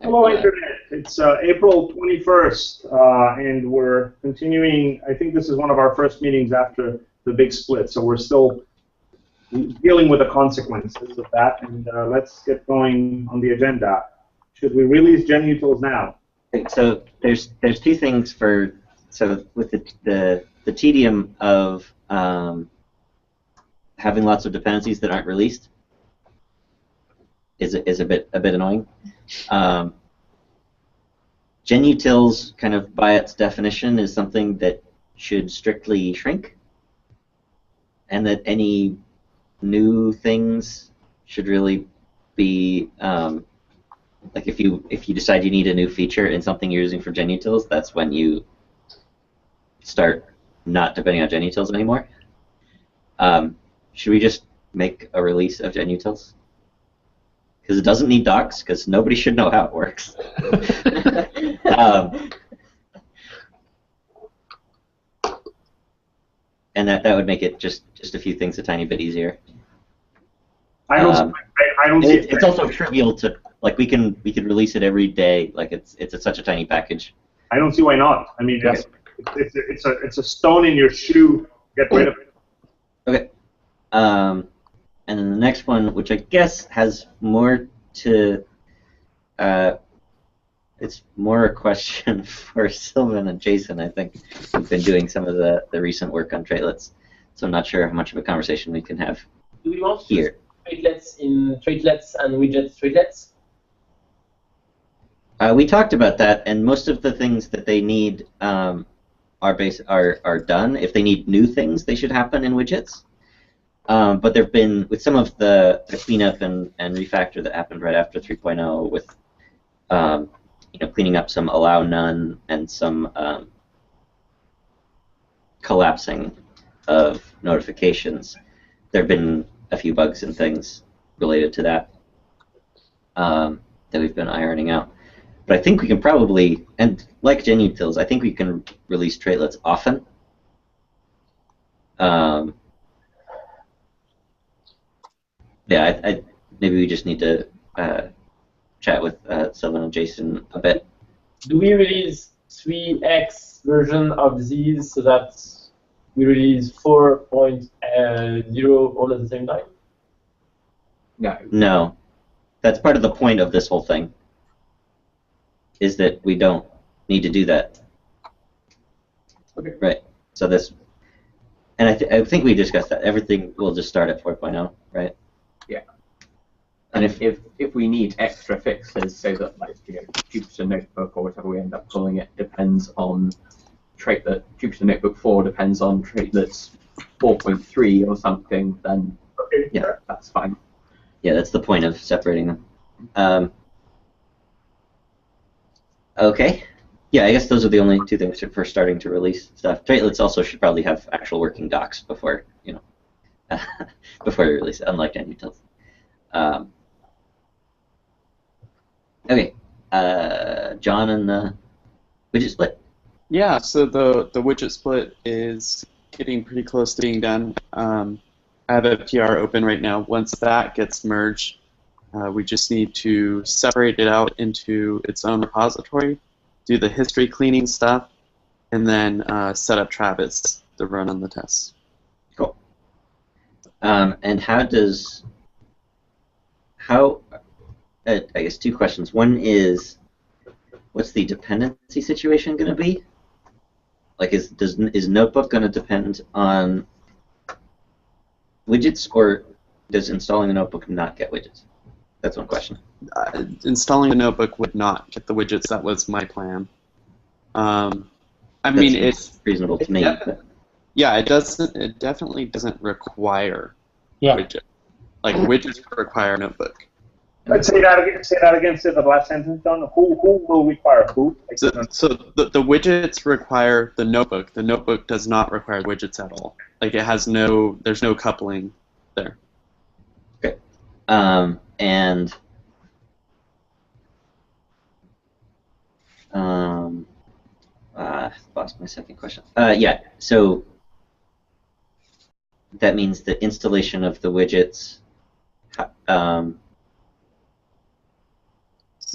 Hello, Internet. It's April 21st, and we're continuing. I think this is one of our first meetings after the big split, so we're still dealing with the consequences of that. And let's get going on the agenda. Should we release GenUtils now? So there's two things for with the tedium of having lots of dependencies that aren't released is a bit annoying. GenUtils, kind of by its definition, is something that should strictly shrink, and that any new things should really be like if you decide you need a new feature in something you're using for GenUtils, that's when you start not depending on GenUtils anymore. Should we just make a release of GenUtils? Because it doesn't need docs, because nobody should know how it works. And that would make it just a few things a tiny bit easier. I don't see it. It's also trivial to we could release it every day. Like it's such a tiny package. I don't see why not. I mean, Okay. it's a stone in your shoe. Get rid of it. Okay. And then the next one, which I guess has more to, it's more a question for Sylvan and Jason, I think, who've been doing some of the recent work on traitlets. So I'm not sure how much of a conversation we can have Do we want to here. use traitlets in traitlets and widgets traitlets? We talked about that, and most of the things that they need are done. If they need new things, they should happen in widgets. But there have been, with some of the cleanup and refactor that happened right after 3.0 with cleaning up some allow none and some collapsing of notifications, there have been a few bugs and things related to that that we've been ironing out. But I think we can probably, and like GenUtils, I think we can release traitlets often. Yeah, maybe we just need to chat with Sylvan and Jason a bit. Do we release 3x version of these so that we release 4.0 all at the same time? No. No. That's part of the point of this whole thing, is that we don't need to do that. Okay. Right. So this, and I think we discussed that. Everything will just start at 4.0, right? Yeah. And if we need extra fixes, so that Jupyter Notebook or whatever we end up calling it depends on traitlet, Jupyter Notebook 4 depends on traitlets 4.3 or something, then yeah, that's fine. Yeah, that's the point of separating them. Okay. Yeah, I guess those are the only two things for starting to release stuff. Traitlets also should probably have actual working docs before before you release it, unlike GenUtils. Okay, John and the widget split. Yeah, so the widget split is getting pretty close to being done. I have a PR open right now. Once that gets merged, we just need to separate it out into its own repository, do the history cleaning stuff, and then set up Travis to run on the tests. Cool. And I guess two questions. One is, what's the dependency situation going to be? Like, is Notebook going to depend on widgets, or does installing a Notebook not get widgets? That's one question. Installing a Notebook would not get the widgets. That was my plan. I mean, it's reasonable to me. Yeah, it doesn't. It definitely doesn't require widgets. Like widgets require Notebook. Let's say that again. Say that again. Say the last sentence, John. Who will require who? So the widgets require the Notebook. The Notebook does not require widgets at all. Like there's no coupling there. Okay. And lost my second question. Yeah. So that means the installation of the widgets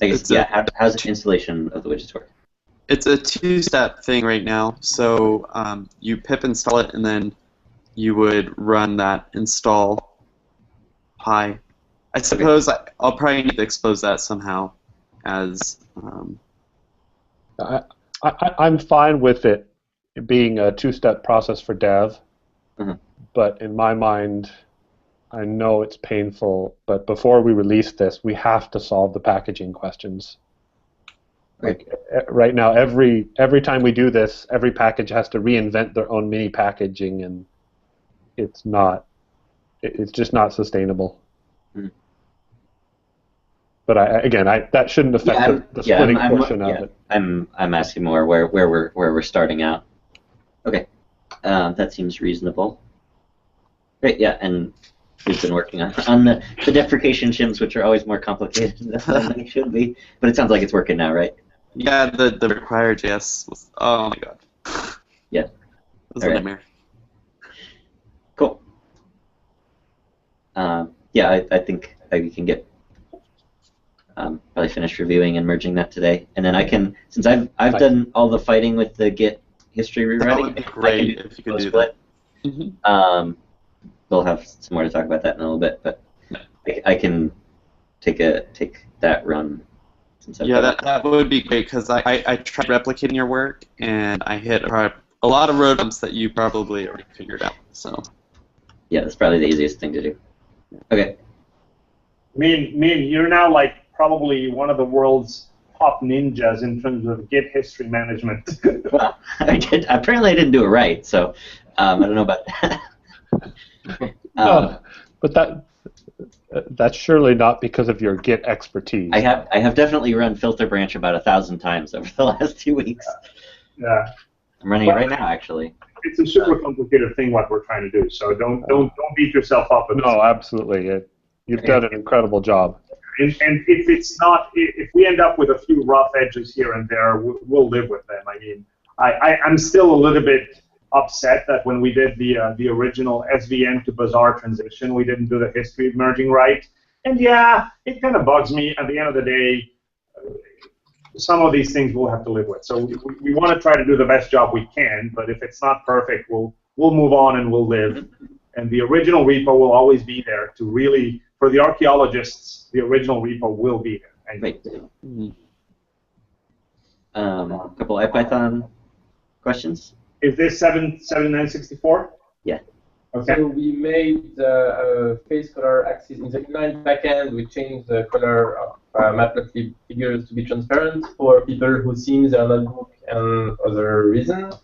I guess, yeah, how's the installation of the widgets work? It's a two-step thing right now. So you pip install it, and then you would run that install py. I suppose I'll probably need to expose that somehow as... I'm fine with it being a two-step process for dev, but in my mind, I know it's painful, but before we release this, we have to solve the packaging questions. Like right now, every time we do this, every package has to reinvent their own mini packaging, and it's just not sustainable. But that shouldn't affect the splitting portion of it. I'm asking more where we're starting out. Okay, that seems reasonable. Great, yeah, and we've been working on the deprecation shims, which are always more complicated than they should be. But it sounds like it's working now, right? Yeah, the require JS was, oh my god. Yeah. It was a nightmare. Cool. Yeah, I think we can get probably finish reviewing and merging that today, and then I can, since I've done all the fighting with the Git history rewriting. That would be great if you could do that. We'll have some more to talk about that in a little bit, but I can take that run. Yeah, that would be great, because I tried replicating your work, and I hit a lot of road bumps that you probably already figured out. So. Yeah, that's probably the easiest thing to do. Okay. You're now like probably one of the world's top ninjas in terms of Git history management. Well, apparently I didn't do it right, so I don't know about that. But that's surely not because of your Git expertise. I have definitely run filter branch about 1,000 times over the last 2 weeks. Yeah. I'm running it right now, actually. It's a super complicated thing what we're trying to do, so don't beat yourself up. No, absolutely. You've done an incredible job. And if we end up with a few rough edges here and there, we'll live with them. I mean, I'm still a little bit upset that when we did the original SVN to Bazaar transition, we didn't do the history merging right. And yeah, it kind of bugs me. At the end of the day, some of these things we'll have to live with. So we want to try to do the best job we can, but if it's not perfect, we'll move on and we'll live. And the original repo will always be there to really, for the archaeologists, the original repo will be there. Great. A couple Ipython questions? Is this 77964? Yeah. Okay. So we made the face color axis in the inline backend. We changed the color of Matplotlib figures to be transparent for people who see their notebook and other reasons.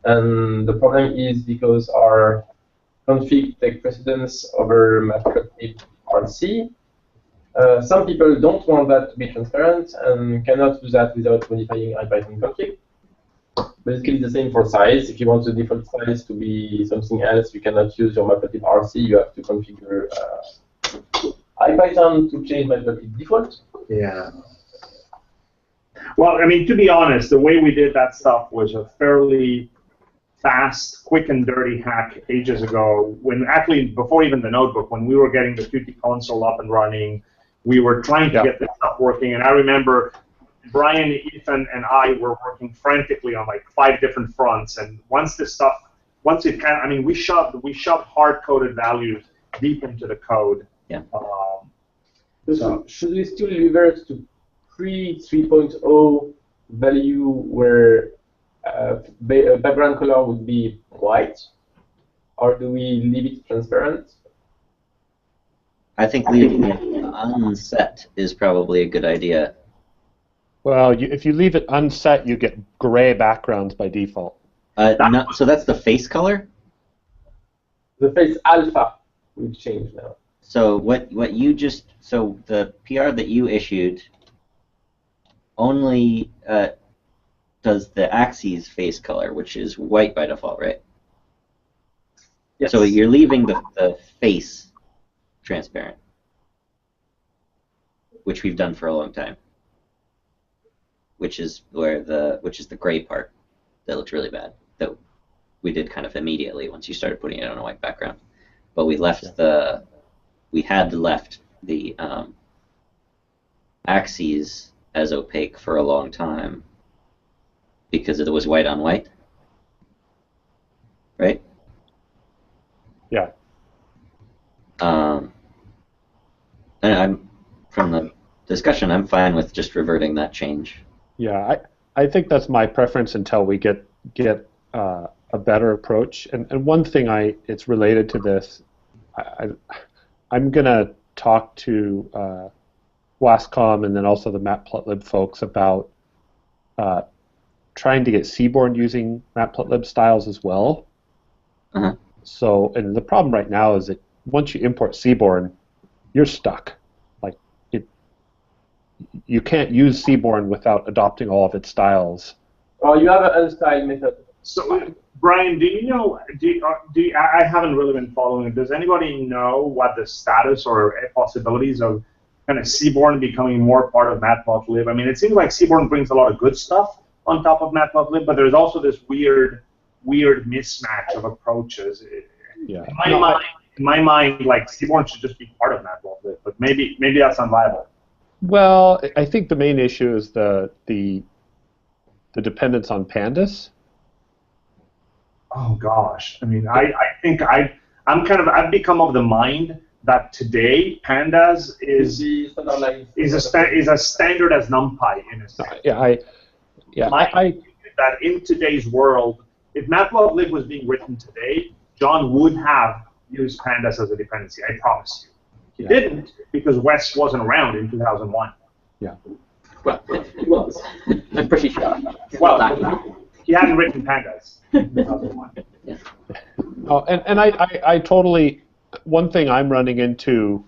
And the problem is because our config takes precedence over Matplotlib RC. Some people don't want that to be transparent and cannot do that without modifying Ipython config. Basically the same for size. If you want the default size to be something else, you cannot use your Matplotlib RC. You have to configure Ipython to change Matplotlib default. Yeah. Well, I mean, to be honest, the way we did that stuff was a fairly fast, quick and dirty hack ages ago. When actually, before even the notebook, when we were getting the Qt console up and running, we were trying to get this stuff working. And I remember Brian, Ethan, and I were working frantically on like 5 different fronts. And once it kind of, I mean, we shoved hard-coded values deep into the code. Yeah. So should we still revert to pre-3.0 value where background color would be white, or do we leave it transparent? I think leaving it unset is probably a good idea. Well, if you leave it unset, you get gray backgrounds by default. So that's the face color? The face alpha we've changed now. So what you just, so the PR that you issued only does the axes face color, which is white by default, right? Yes. So you're leaving the face transparent, which we've done for a long time. Which is the gray part that looks really bad. That we did kind of immediately once you started putting it on a white background. But we left we had left the axes as opaque for a long time because it was white on white, right? Yeah. And I'm from the discussion, I'm fine with just reverting that change. Yeah, I think that's my preference until we get a better approach. And one thing it's related to this. I'm gonna talk to Wascom and then also the Matplotlib folks about trying to get Seaborn using Matplotlib styles as well. Uh-huh. So, and the problem right now is that once you import Seaborn, you're stuck. Like you can't use Seaborn without adopting all of its styles. Or you have an unstyled method. So, Brian, do you know? I haven't really been following. Does anybody know what the status or possibilities of kind of Seaborn becoming more part of Matplotlib? I mean, it seems like Seaborn brings a lot of good stuff on top of Matplotlib, but there's also this weird mismatch of approaches. Yeah. In my mind, like Seaborn should just be part of Matplotlib, but maybe that's unviable. Well, I think the main issue is the dependence on pandas. Oh gosh, I mean, I think I've become of the mind that today pandas is as standard as NumPy in a sense. That in today's world, if Matplotlib was being written today, John would have used pandas as a dependency. I promise you. He didn't because Wes wasn't around in 2001. Yeah. Well, it was. I'm pretty sure. Well, he hadn't written pandas in 2001. Oh, and I totally. One thing I'm running into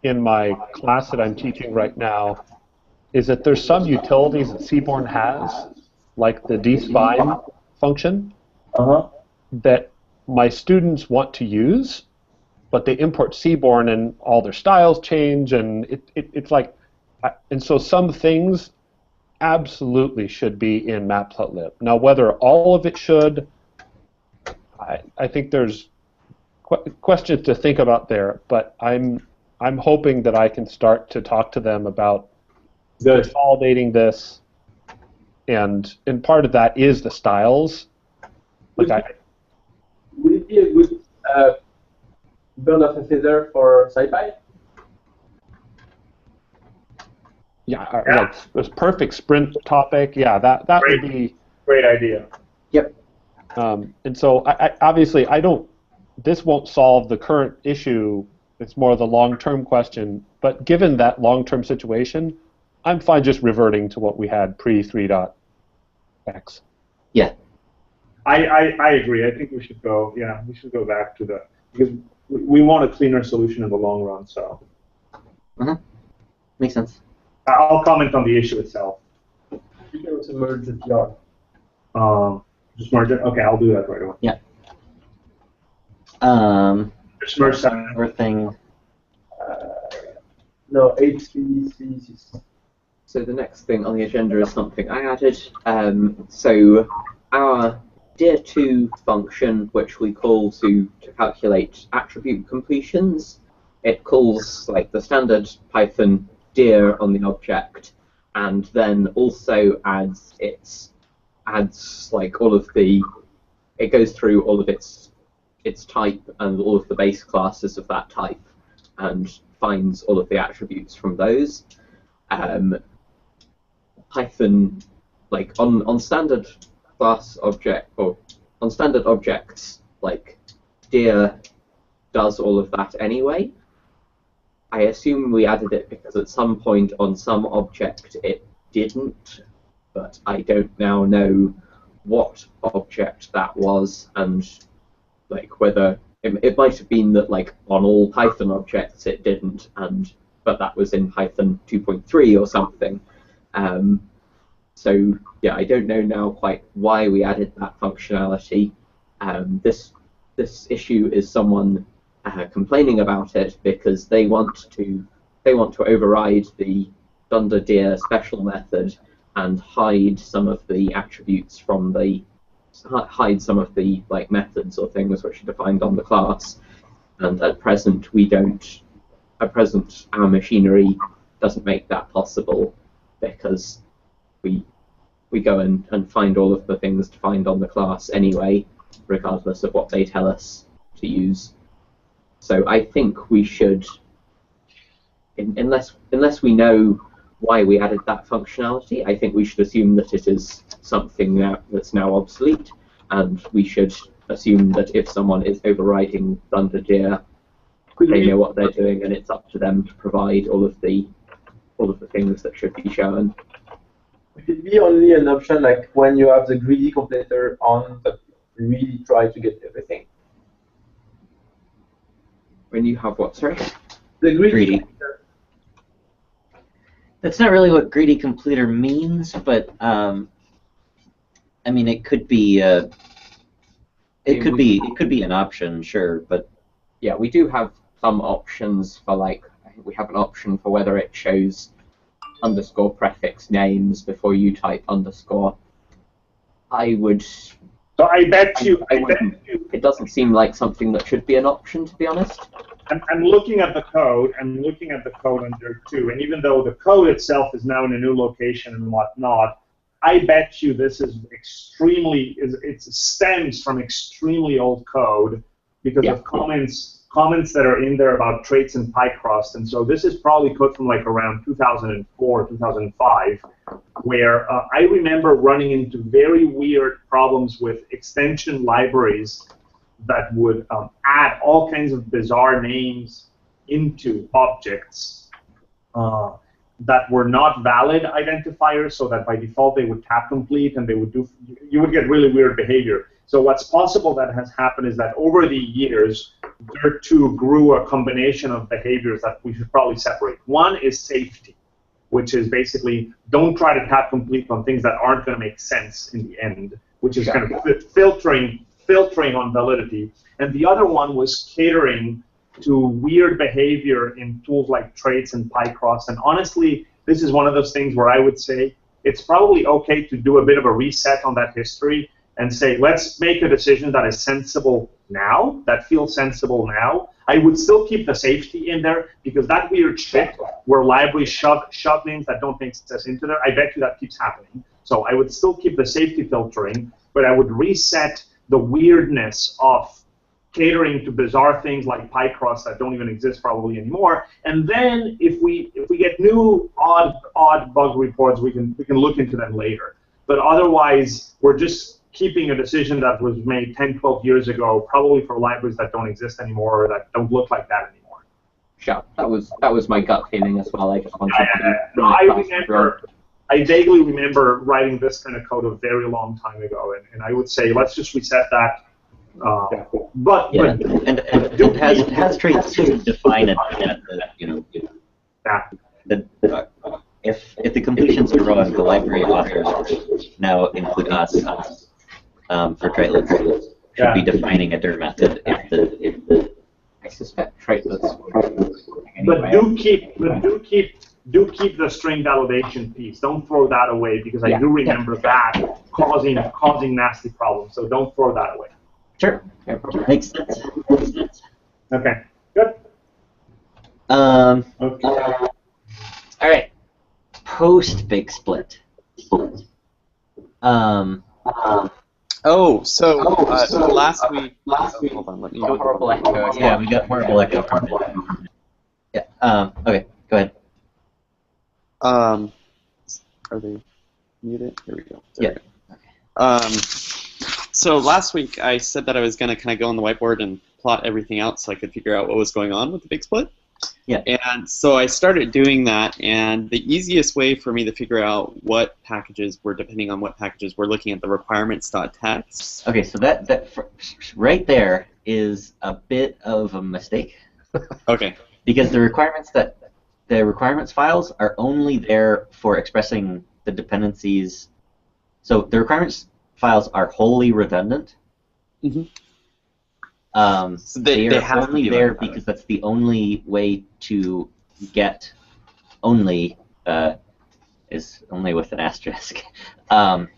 in my class that I'm teaching right now is that there's some utilities that Seaborn has, like the despine function, that my students want to use, but they import Seaborn and all their styles change, and it's like, and so some things absolutely should be in Matplotlib. Now, whether all of it should, I think there's questions to think about there, but I'm hoping that I can start to talk to them about consolidating this, and part of that is the styles. Would it be a good bird of a feather for SciPy? Yeah, like this perfect sprint topic. Yeah, that would be great idea. Yep. And so obviously this won't solve the current issue. It's more the long-term question. But given that long-term situation, I'm fine just reverting to what we had pre-3.x. Yeah. I agree. I think we should go. Yeah, we should go back to because we want a cleaner solution in the long run. So. Makes sense. I'll comment on the issue itself. You can also merge the PR. Just merge it. Okay, I'll do that right away. Yeah. Just merge that. Everything. No, H336. So the next thing on the agenda is something I added. So our dir2 function, which we call to calculate attribute completions, it calls like the standard Python dir on the object, and then also adds like all of the, it goes through all of its type and all of the base classes of that type, and finds all of the attributes from those. Python, like on standard class object or on standard objects, like dir does all of that anyway. I assume we added it because at some point on some object it didn't, but I don't now know what object that was, and like whether it might have been that like on all Python objects it didn't, but that was in Python 2.3 or something. So yeah, I don't know now quite why we added that functionality. This issue is someone complaining about it because they want to override the dir special method and hide some of the attributes from hide some of the like methods or things which are defined on the class. And at present our machinery doesn't make that possible. because we go and find all of the things to find on the class anyway, regardless of what they tell us to use. So I think we should, unless we know why we added that functionality, I think we should assume that it is something that's now obsolete, and we should assume that if someone is overriding Thunderdeer, they know what they're doing, and it's up to them to provide all of the things that should be shown. Would it be only an option like when you have the greedy completer on that really try to get everything? When you have what, sorry? The Greedy. That's not really what greedy completer means, but I mean, it could be it could be an option, sure, but yeah, we do have some options for, like, I think we have an option for whether it shows underscore prefix names before you type underscore. I would. So I bet you. It doesn't seem like something that should be an option, to be honest. I'm looking at the code. I'm looking at the code under 2, and even though the code itself is now in a new location and whatnot, I bet you this is it stems from extremely old code because of comments that are in there about traits in Pycross, and so this is probably code from like around 2004, 2005, where I remember running into very weird problems with extension libraries that would add all kinds of bizarre names into objects that were not valid identifiers, so that by default they would tap complete and you would get really weird behavior. So what's possible that has happened is that over the years, Dir2 grew a combination of behaviors that we should probably separate. One is safety, which is basically don't try to tap complete on things that aren't going to make sense in the end, which is kind of filtering on validity. And the other one was catering to weird behavior in tools like traits and Pycross. And honestly, this is one of those things where I would say it's probably okay to do a bit of a reset on that history and say, let's make a decision that is sensible now, that feels sensible now. I would still keep the safety in there, because that weird shit where libraries shove names that don't make sense into there, I bet you that keeps happening. So I would still keep the safety filtering, but I would reset the weirdness of catering to bizarre things like Pycross that don't even exist probably anymore. And then if we get new odd bug reports, we can look into them later. But otherwise, we're just keeping a decision that was made 10, 12 years ago, probably for libraries that don't exist anymore or that don't look like that anymore. Sure, that was my gut feeling as well. I just wanted to. I vaguely remember writing this kind of code a very long time ago, and I would say let's just reset that. It has traits to define it. If the completions are wrong, the library authors now include us for traitlets should be defining a dir method if the I suspect traitlets. But do keep the string validation piece. Don't throw that away, because I do remember that causing nasty problems. So don't throw that away. Sure. Makes sense. Okay. Good. Okay. All right. Post big split. Last week. Hold on, let me. Horrible echo. Yeah, we got horrible echo. Yeah. Okay. Go ahead. Are they muted? Here we go. There we go. So last week I said that I was going to kind of go on the whiteboard and plot everything out so I could figure out what was going on with the big split. Yeah. And so I started doing that, and the easiest way for me to figure out what packages were depending on what packages we're looking at the requirements.txt. Okay, so that right there is a bit of a mistake. Okay. Because the requirements files are only there for expressing the dependencies. So the requirements files are wholly redundant. Mm-hmm. So they are only there because that's the only way to get is only with an asterisk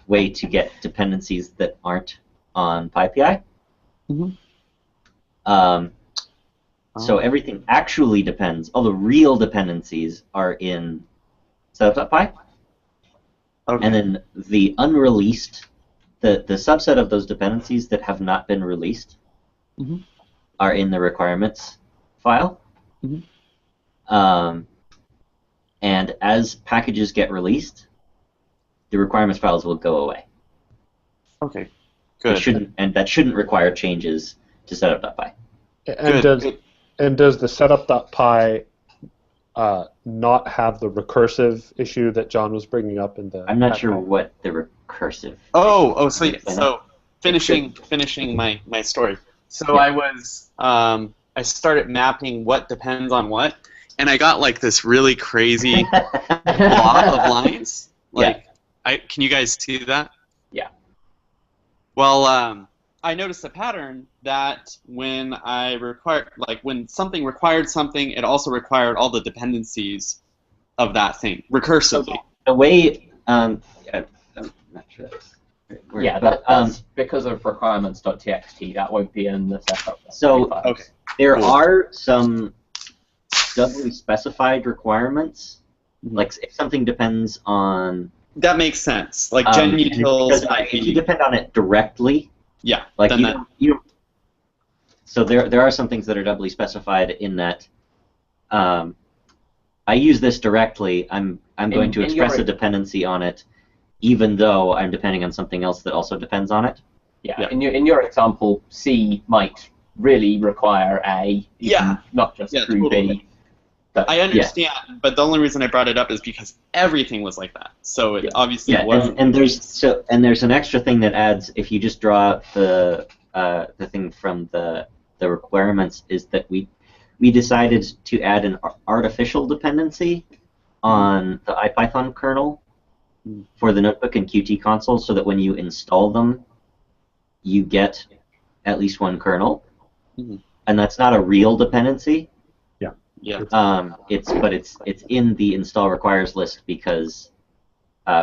way to get dependencies that aren't on PyPI. Mm-hmm. So everything actually depends. All the real dependencies are in setup.py. Okay. And then the unreleased, the subset of those dependencies that have not been released Mhm. are in the requirements file. Mhm. And as packages get released, the requirements files will go away. Okay. Good. That shouldn't require changes to setup.py. And does the setup.py not have the recursive issue that John was bringing up in the? I'm not sure what the recursive. So finishing my story. So Yeah. I started mapping what depends on what, and I got like this really crazy block of lines. Can you guys see that? Yeah. Well, I noticed a pattern that when when something required something, it also required all the dependencies of that thing recursively. The way, I'm not sure. Yeah, that's because of requirements.txt. That won't be in the setup. So Okay. there are some doubly specified requirements. Like if something depends on. That makes sense. Like genutils. If you depend on it directly. Yeah. Like So there are some things that are doubly specified in that. I use this directly. I'm going to express a dependency on it, even though I'm depending on something else that also depends on it. Yeah. In your example, C might really require A. Not just through totally. B. But, I understand, but the only reason I brought it up is because everything was like that. So it obviously wasn't. And there's an extra thing that adds if you just draw the thing from the requirements is that we decided to add an artificial dependency on the Ipython kernel for the notebook and Qt console, so that when you install them, you get at least one kernel, and that's not a real dependency. Yeah. It's in the install requires list because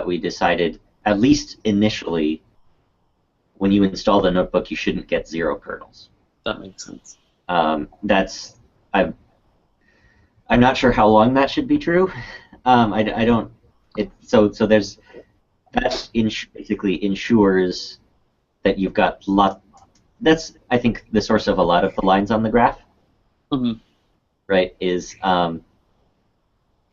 we decided, at least initially, when you install the notebook, you shouldn't get 0 kernels. That makes sense. I'm not sure how long that should be true. I don't. So there's that basically ensures that you've got That's I think the source of a lot of the lines on the graph. Mm-hmm. Right, is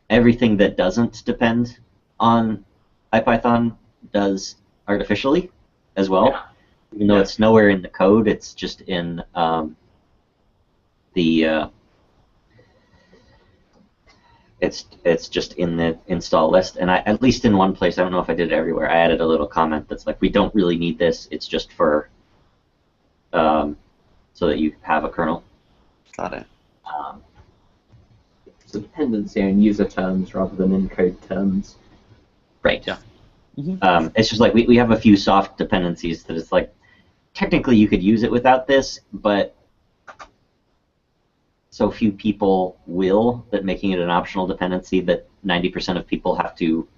everything that doesn't depend on Ipython does artificially as well, even though it's nowhere in the code. It's just in it's just in the install list. And at least in one place, I don't know if I did it everywhere, I added a little comment that's like, we don't really need this. It's just for so that you have a kernel. Got it. It's a dependency on user terms rather than in code terms. Right. Yeah. Mm-hmm. It's just like we have a few soft dependencies that it's like technically you could use it without this, but so few people will that making it an optional dependency that 90% of people have to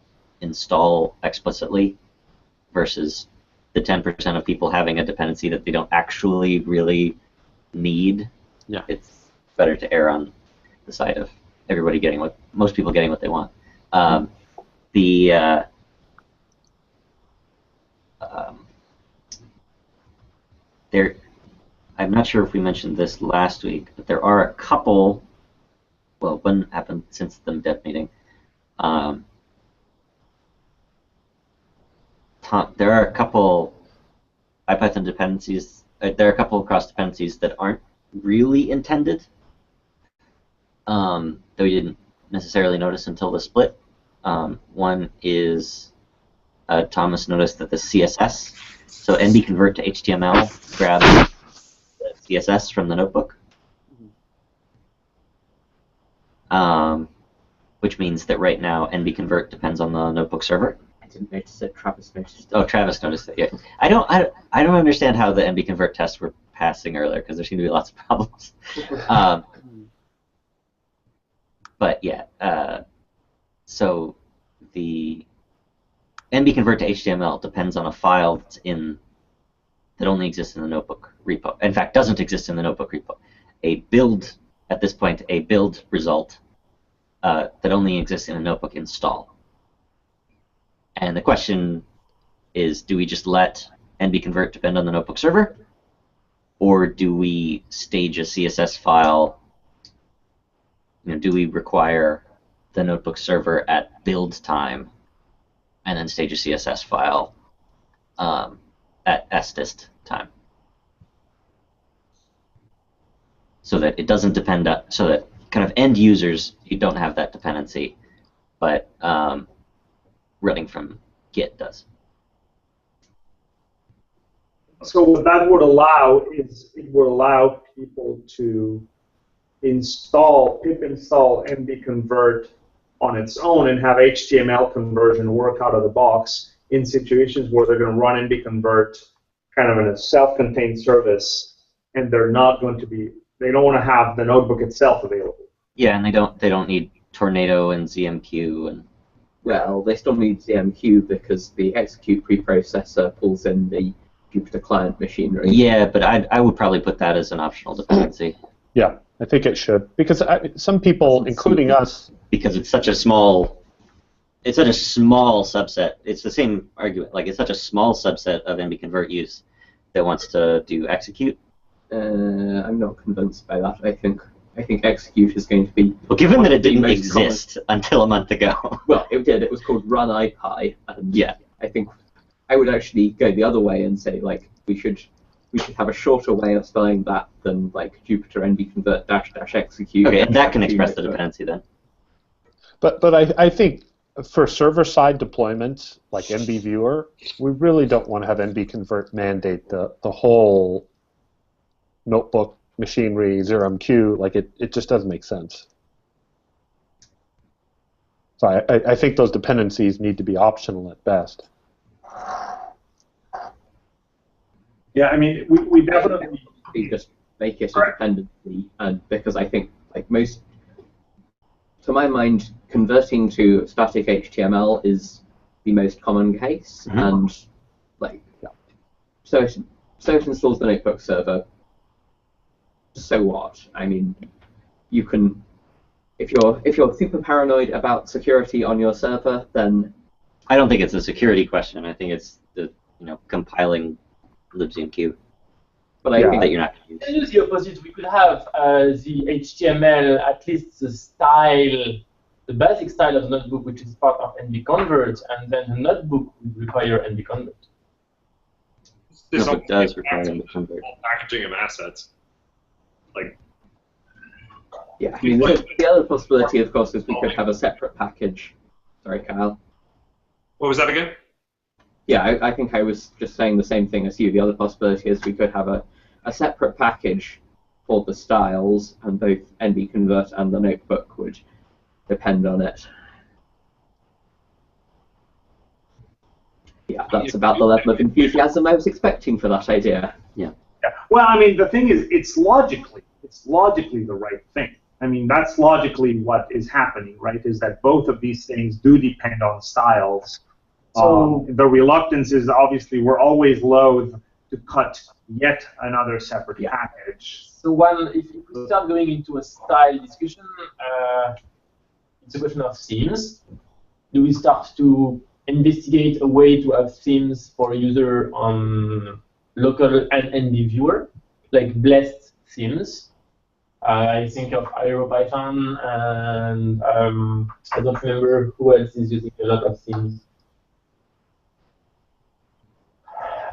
install explicitly versus the 10% of people having a dependency that they don't actually really need. Yeah. It's better to err on the side of everybody getting most people getting what they want. I'm not sure if we mentioned this last week, but there are a couple. Well, one happened since the dev meeting. There are a couple Ipython dependencies. There are a couple of cross dependencies that aren't really intended. That we didn't necessarily notice until the split. One is Thomas noticed that the CSS, so NB convert to HTML grabs the CSS from the notebook, which means that right now NB convert depends on the notebook server. I didn't notice it. Travis noticed it. Oh, Travis noticed it. Yeah, I don't understand how the NB convert tests were passing earlier because there seem to be lots of problems. But yeah, so the NB convert to HTML depends on a file that only exists in the notebook repo. In fact, doesn't exist in the notebook repo. At this point, a build result that only exists in a notebook install. And the question is, do we just let NB-convert depend on the notebook server? Or do we stage a CSS file? Do we require the notebook server at build time and then stage a CSS file at sdist time? So that it doesn't depend on, so that kind of end users, you don't have that dependency, but running from Git does. So what that would allow is it would allow people to pip install NB-convert on its own and have HTML conversion work out of the box in situations where they're going to run NB-convert kind of in a self-contained service, and they're not going to be, they don't want to have the notebook itself available. Yeah, and they don't need Tornado and ZMQ and. Well, they still need ZMQ because the execute preprocessor pulls in the Jupyter client machinery. Yeah, but I would probably put that as an optional dependency. Yeah, I think it should, because some people, including us, because it's such a small subset. It's the same argument. Like, it's such a small subset of NB-convert use that wants to do execute. I'm not convinced by that. I think execute is going to be. Well, given that it didn't exist until a month ago. Well, it did. It was called run IPy, and yeah, I think I would actually go the other way and say, like, we should have a shorter way of spelling that than like Jupyter NB-convert -- execute. Okay, and that can express the dependency then. But I think for server-side deployments like NB Viewer, we really don't want to have NB-convert mandate the whole notebook machinery 0MQ. Like it just doesn't make sense. So I think those dependencies need to be optional at best. Yeah, I mean, we definitely just make it a dependency, and because I think, like, most, to my mind, converting to static HTML is the most common case, and like, so it installs the notebook server. So what? I mean, you can, if you're super paranoid about security on your server, then I don't think it's a security question. I think it's the compiling libzmq. But I think that you're not going to use. Use the opposite. We could have the HTML, at least the style, the basic style of the notebook, which is part of NB-convert, and then the notebook would require NB-convert. This Notebook does require NB-convert. Packaging of assets. Like, yeah, I mean, the other possibility, of course, is we could have a separate package. Sorry, Kyle. what was that again? Yeah, I think I was just saying the same thing as you. The other possibility is we could have a separate package for the styles, and both NB-convert and the notebook would depend on it. Yeah, that's about the level of enthusiasm I was expecting for that idea. Yeah. Yeah. Well, I mean, the thing is, it's logically the right thing. I mean, that's logically what is happening, right? Is that both of these things do depend on styles. So the reluctance is obviously we're always loath to cut yet another separate package. So if we start going into a style discussion, it's a question of themes. Do we start to investigate a way to have themes for a user on local and NB viewer, like blessed themes? I think of IroPython, and I don't remember who else is using a lot of themes.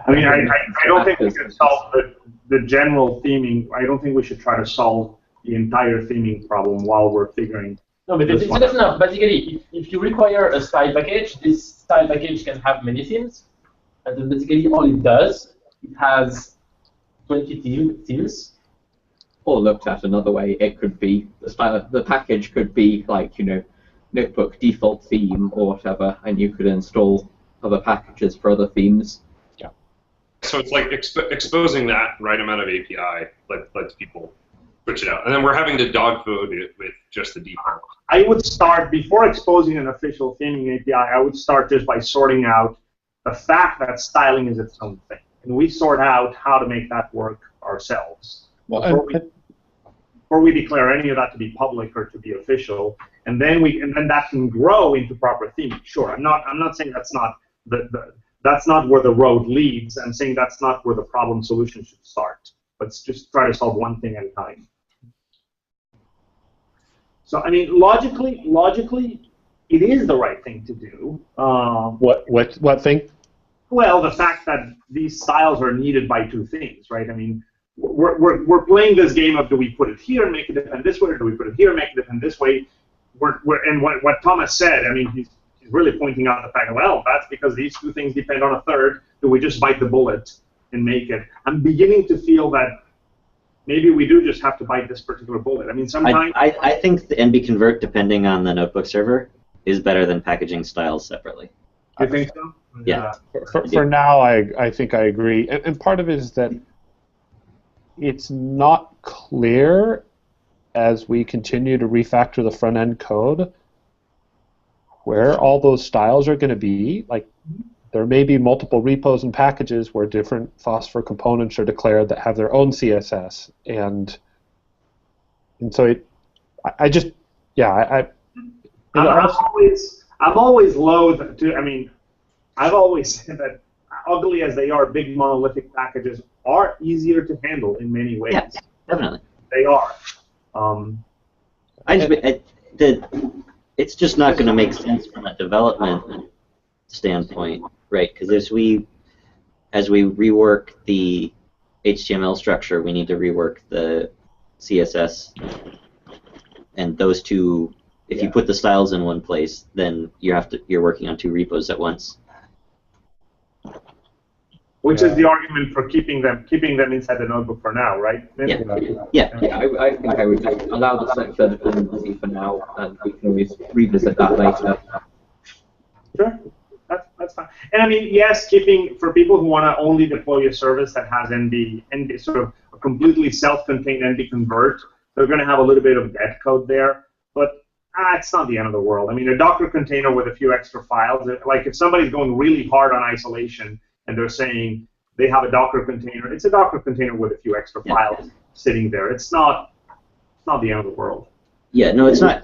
I mean, I don't think we should solve the general theming. I don't think we should try to solve the entire theming problem while we're figuring. No, but it's a question of, basically, if you require a style package, this style package can have many themes, and then basically all it does, it has 20 themes. Or looked at another way, it could be the package could be like, notebook default theme or whatever, and you could install other packages for other themes. So it's like exposing that right amount of API lets people switch it out. And then we're having to dog food it with just the default. I would start, before exposing an official theming API, I would start just by sorting out the fact that styling is its own thing. And we sort out how to make that work ourselves. Well, before we declare any of that to be public or to be official, and then that can grow into proper theming. Sure, I'm not saying that's not that's not where the road leads. I'm saying that's not where the problem solution should start. Let's just try to solve one thing at a time. So I mean, logically, it is the right thing to do. What thing? Well, the fact that these styles are needed by two things, right? I mean, we're playing this game of do we put it here and make it depend this way, or do we put it here and make it depend this way? And what Thomas said, I mean, he's really pointing out the fact that, well, that's because these two things depend on a third. Do we just bite the bullet and make it? I'm beginning to feel that maybe we do just have to bite this particular bullet. I mean, sometimes I think the NB convert, depending on the notebook server, is better than packaging styles separately. You think so? Yeah. For now, I think I agree. And part of it is that it's not clear as we continue to refactor the front-end code where all those styles are going to be. Like, there may be multiple repos and packages where different phosphor components are declared that have their own CSS. And so I'm always loath to, I mean, I've always said that ugly as they are, big monolithic packages are easier to handle in many ways. Yeah, definitely. They are. It's just not going to make sense from a development standpoint, right? Because as we rework the HTML structure, we need to rework the CSS, and those two. If you put the styles in one place, then you're working on two repos at once. Which is the argument for keeping them inside the notebook for now, right? Yeah. I think I would allow the sector dependency for now, and we can always revisit that later. Sure, that's fine. And I mean, yes, for people who want to only deploy a service that has NB sort of a completely self-contained NB convert, they're going to have a little bit of dead code there, but it's not the end of the world. I mean, a Docker container with a few extra files, like if somebody's going really hard on isolation and they're saying they have a Docker container, it's a Docker container with a few extra files sitting there. It's not the end of the world. Yeah, no, it's not.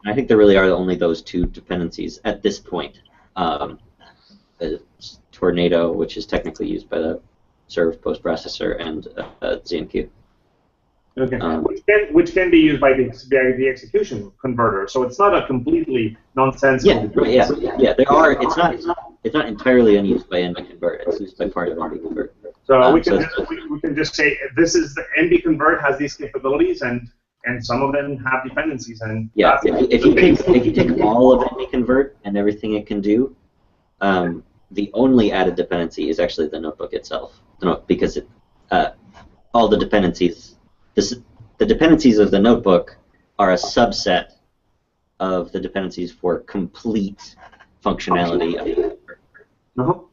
I think there really are only those two dependencies at this point. Tornado, which is technically used by the serve postprocessor, and ZMQ. Okay. Which can be used by the execution converter, so it's not a completely nonsensical. Yeah. There are. It's not entirely unused by NB convert. It's used by part of NB convert. So we can just say this is the NB convert has these capabilities, and some of them have dependencies. And yeah, if you take all of NB convert and everything it can do, the only added dependency is actually the notebook itself, because all the dependencies. The dependencies of the notebook are a subset of the dependencies for complete functionality of the notebook.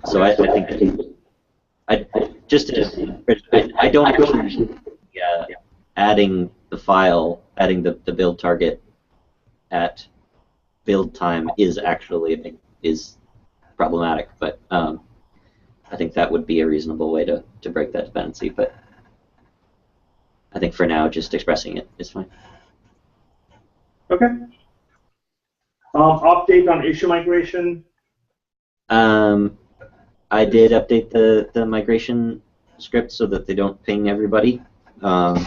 So I think I don't actually adding the file, adding the build target at build time is problematic, but I think that would be a reasonable way to break that dependency. But I think for now, just expressing it is fine. Okay. Update on issue migration. I did update the migration script so that they don't ping everybody. I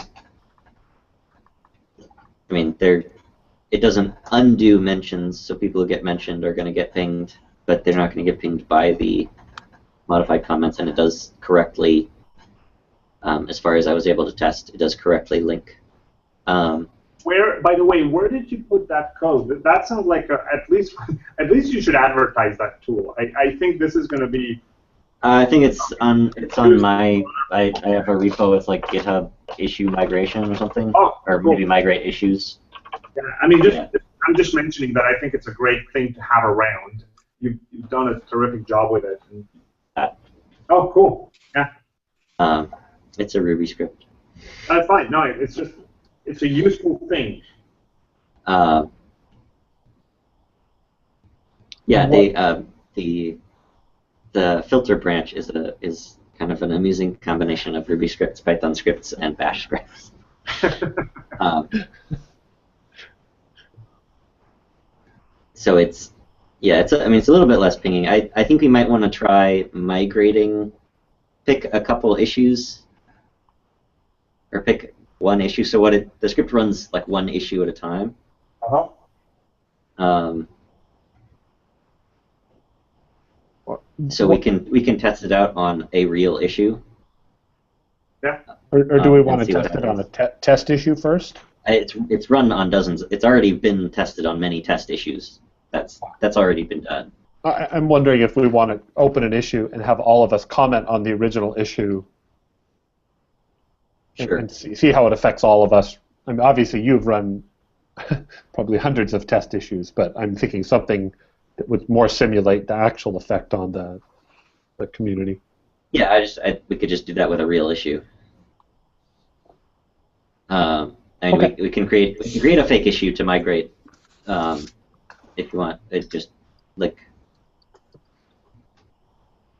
mean, it doesn't undo mentions, so people who get mentioned are going to get pinged, but they're not going to get pinged by the modified comments, and it does correctly. As far as I was able to test, it does correctly link. By the way, where did you put that code? That sounds like at least you should advertise that tool. I think this is going to be. I think it's on my. I have a repo with like GitHub issue migration or something, or cool. maybe migrate issues. Yeah, I mean, I'm just mentioning that I think it's a great thing to have around. You've done a terrific job with it. Oh, cool. Yeah. It's a Ruby script. That's fine. No, it's a useful thing. Yeah, the filter branch is kind of an amusing combination of Ruby scripts, Python scripts, and Bash scripts. So it's, yeah, I mean, it's a little bit less pinging. I think we might want to try migrating, pick a couple issues, or pick one issue. So the script runs like one issue at a time. So we can test it out on a real issue. Yeah. Or do we want and to see what test it on a happens. test issue first? It's run on dozens. It's already been tested on many test issues. That's already been done. I'm wondering if we want to open an issue and have all of us comment on the original issue. Sure. And see how it affects all of us. I mean, obviously, you've run probably hundreds of test issues, but I'm thinking something that would more simulate the actual effect on the community. Yeah, we could just do that with a real issue. I mean, Okay. we can create a fake issue to migrate if you want. It just like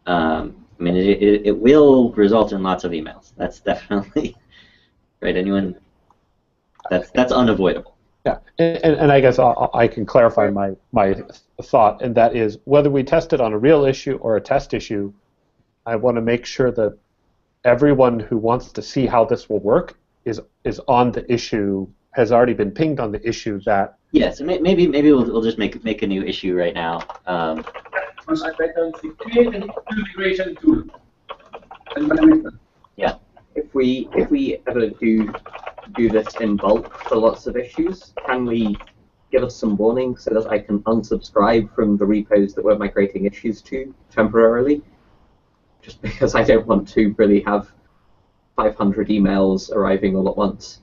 I mean, it will result in lots of emails. That's definitely right. Anyone? That's unavoidable. Yeah, and I guess I can clarify my thought, and that is whether we test it on a real issue or a test issue, I want to make sure that everyone who wants to see how this will work is on the issue, has already been pinged on the issue that. Yeah, so maybe we'll just make a new issue right now. Create an integration tool. Yeah. If we ever do this in bulk for lots of issues, can we give us some warning so that I can unsubscribe from the repos that we're migrating issues to temporarily? Just because I don't want to really have 500 emails arriving all at once.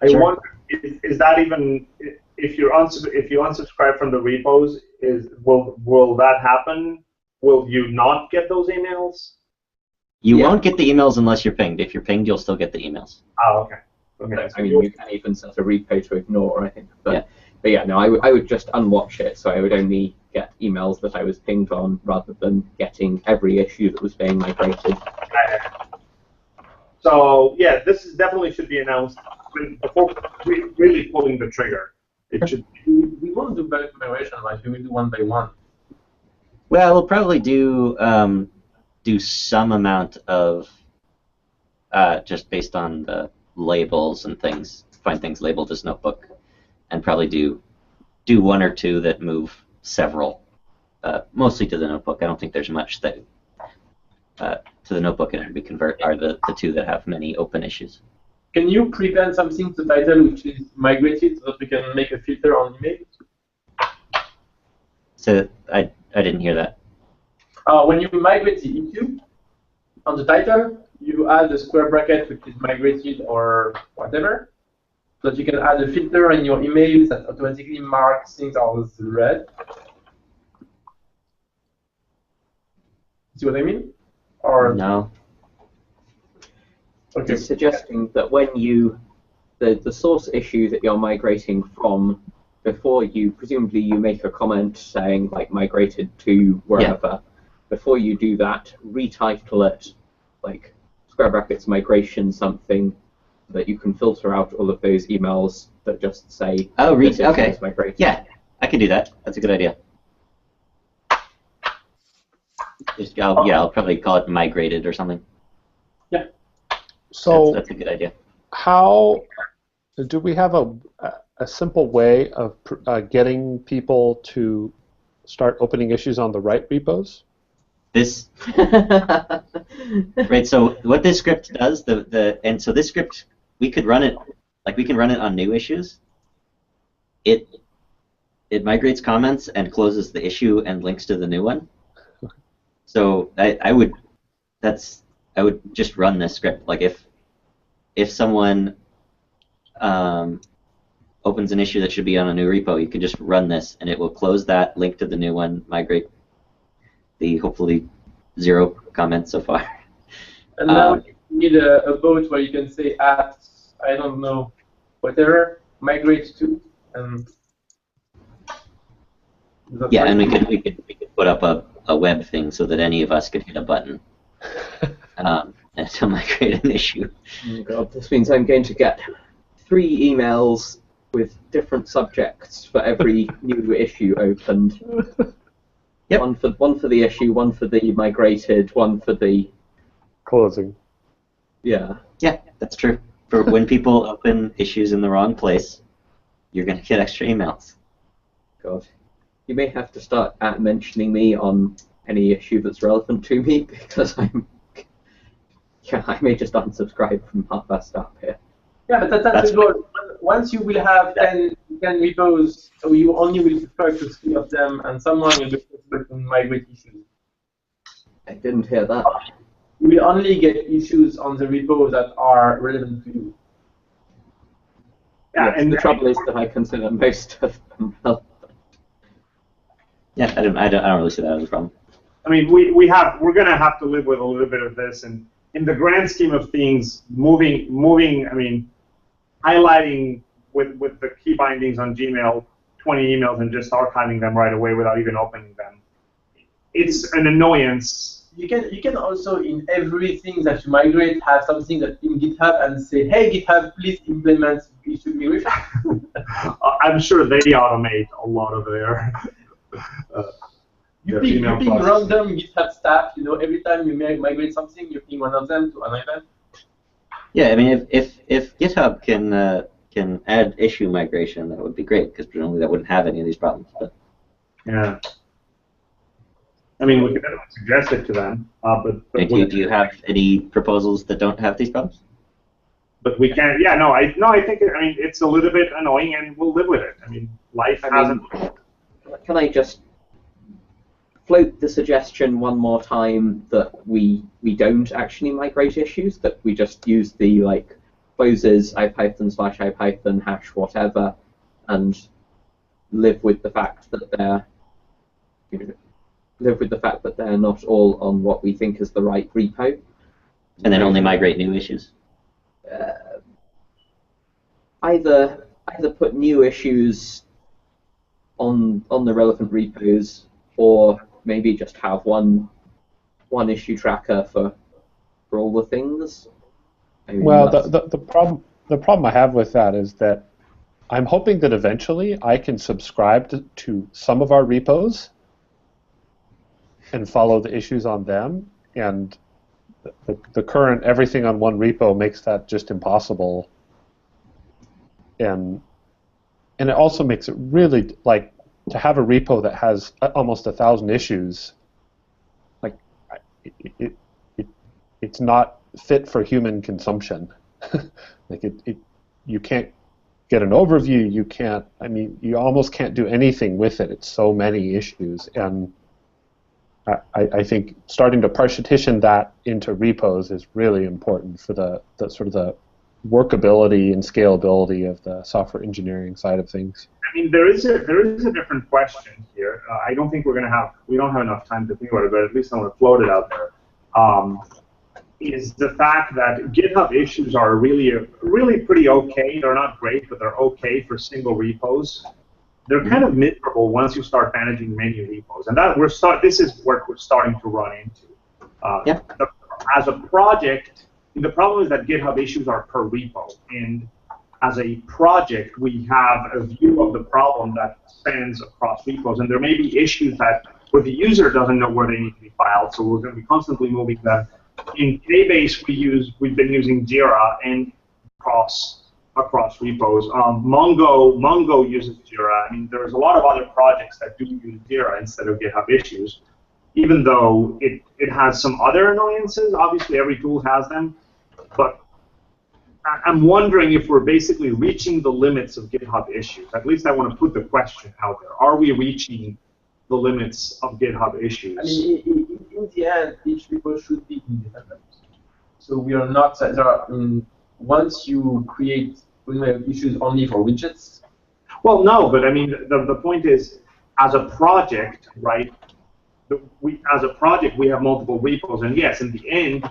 I wonder, is that even, if you unsubscribe from the repos, will that happen? Will you not get those emails? You won't get the emails unless you're pinged. If you're pinged, you'll still get the emails. Oh, okay. Okay. I mean, you can even set a repo to ignore, I think. But yeah, no, I would just unwatch it, so I would only get emails that I was pinged on rather than getting every issue that was being migrated. So yeah, this definitely should be announced before really pulling the trigger. It should. We won't do bulk migration, like we will do one by one. Well, we'll probably do some amount of just based on the labels and things, find things labeled as notebook, and probably do one or two that move several, mostly to the notebook. I don't think there's much that to the notebook, and we convert are the two that have many open issues. Can you prevent something to title which is migrated so that we can make a filter on emails? So I didn't hear that. When you migrate the issue, on the title, you add a square bracket which is migrated or whatever, so that you can add a filter in your emails that automatically marks things as red. See what I mean? Or No. okay. It's suggesting that when the source issue that you're migrating from, before presumably you make a comment saying like migrated to wherever. Yeah. Before you do that, retitle it like square brackets migration something, so that you can filter out all of those emails that just say okay. Migrated. Yeah, I can do that. That's a good idea. I'll probably call it migrated or something. Yeah. So that's a good idea. How do we have a simple way of getting people to start opening issues on the right repos? This right. So what this script does, so this script we could run it we can run it on new issues. It migrates comments and closes the issue and links to the new one. So I would just run this script. Like if someone opens an issue that should be on a new repo, you can just run this and it will close that, link to the new one, migrate the hopefully 0 comments so far. And now you need a boat where you can say at, I don't know, whatever, migrate to, and yeah, and we could put up a web thing so that any of us could hit a button. to migrate an issue. Oh God, this means I'm going to get 3 emails with different subjects for every new issue opened. Yep. One for the issue, one for the migrated, one for the Closing. yeah. Yeah, that's true. For when people open issues in the wrong place, you're going to get extra emails. God, you may have to start mentioning me on any issue that's relevant to me because I may just unsubscribe from half-assed up here. Yeah, but that's the goal. Once you will have 10 repos, so you only will subscribe to 3 of them, and someone will be responsible to migrate issues. I didn't hear that. You will only get issues on the repos that are relevant to you. Yeah, Yes, and the trouble is that I consider most of them relevant. Yeah, I don't really see that as a problem. I mean, we're going to have to live with a little bit of this, and in the grand scheme of things, moving. I mean, highlighting with the key bindings on Gmail 20 emails and just archiving them right away without even opening them. It's an annoyance. You can also, in everything that you migrate, have something that in GitHub and say, hey, GitHub, please implement issue migration. I'm sure they automate a lot of their You their ping email process. random GitHub staff, every time you migrate something, you ping one of them to an event. Yeah, I mean, if GitHub can add issue migration, that would be great, because presumably that wouldn't have any of these problems. But Yeah. I mean, we could definitely suggest it to them, but do you have any proposals that don't have these problems? But we can't. Yeah, no, I think it's a little bit annoying, and we'll live with it. I mean, life hasn't. Can I just float the suggestion one more time that we don't actually migrate issues, that we just use the closes ipython/ipython hash whatever, and live with the fact that they're not all on what we think is the right repo, And then only migrate new issues? Either put new issues on the relevant repos, or maybe just have one issue tracker for all the things. I mean, Well, the problem I have with that is that I'm hoping that eventually I can subscribe to some of our repos and follow the issues on them, and the current everything on one repo makes that just impossible. And it also makes it really, to have a repo that has almost 1,000 issues, it's not fit for human consumption. You can't get an overview. You can't. I mean, you almost can't do anything with it. It's so many issues, and I think starting to partition that into repos is really important for the sort of the workability and scalability of the software engineering side of things. I mean, there is a different question here. I don't think we don't have enough time to think about it, but at least I want to float it out there. Is the fact that GitHub issues are really pretty okay. They're not great, but they're okay for single repos. They're kind of miserable once you start managing many repos, and this is what we're starting to run into. As a project, the problem is that GitHub issues are per repo, and as a project, we have a view of the problem that spans across repos, and there may be issues where the user doesn't know where they need to be filed, so we're going to be constantly moving them. In K-Base, we've been using Jira and across repos. Mongo uses Jira. I mean, there's a lot of other projects that do use Jira instead of GitHub issues, even though it has some other annoyances. Obviously, every tool has them, but I'm wondering if we're basically reaching the limits of GitHub issues. At least I want to put the question out there. Are we reaching the limits of GitHub issues? I mean, in the end, each repo should be independent. So we are not, once you create issues only for widgets. Well, no, but I mean, the point is, as a project, right, as a project, we have multiple repos, and yes, in the end,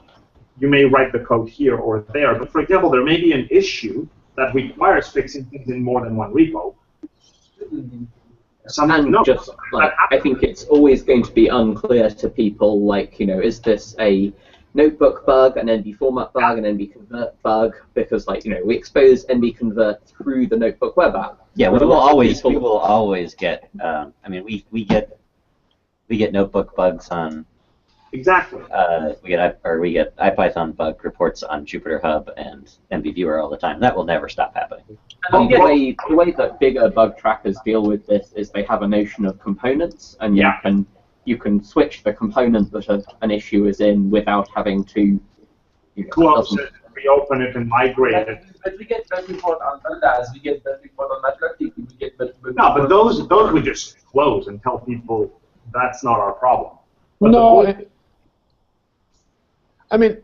you may write the code here or there. But for example, there may be an issue that requires fixing things in more than one repo. I think it's always going to be unclear to people, is this a notebook bug, an NB format bug, an NB convert bug, because we expose NB convert through the notebook web app. Yeah, we will always get. I mean, we get notebook bugs on. Exactly. We get Ipython bug reports on Jupyter Hub and NB Viewer all the time. That will never stop happening. And the way that bigger bug trackers deal with this is they have a notion of components, and you can switch the component that an issue is in without having to close it, reopen it, and migrate it. But we get bug report on pandas, we get bug report on Matplotlib, we get bug report. No, but those we just close and tell people that's not our problem. But no, I mean,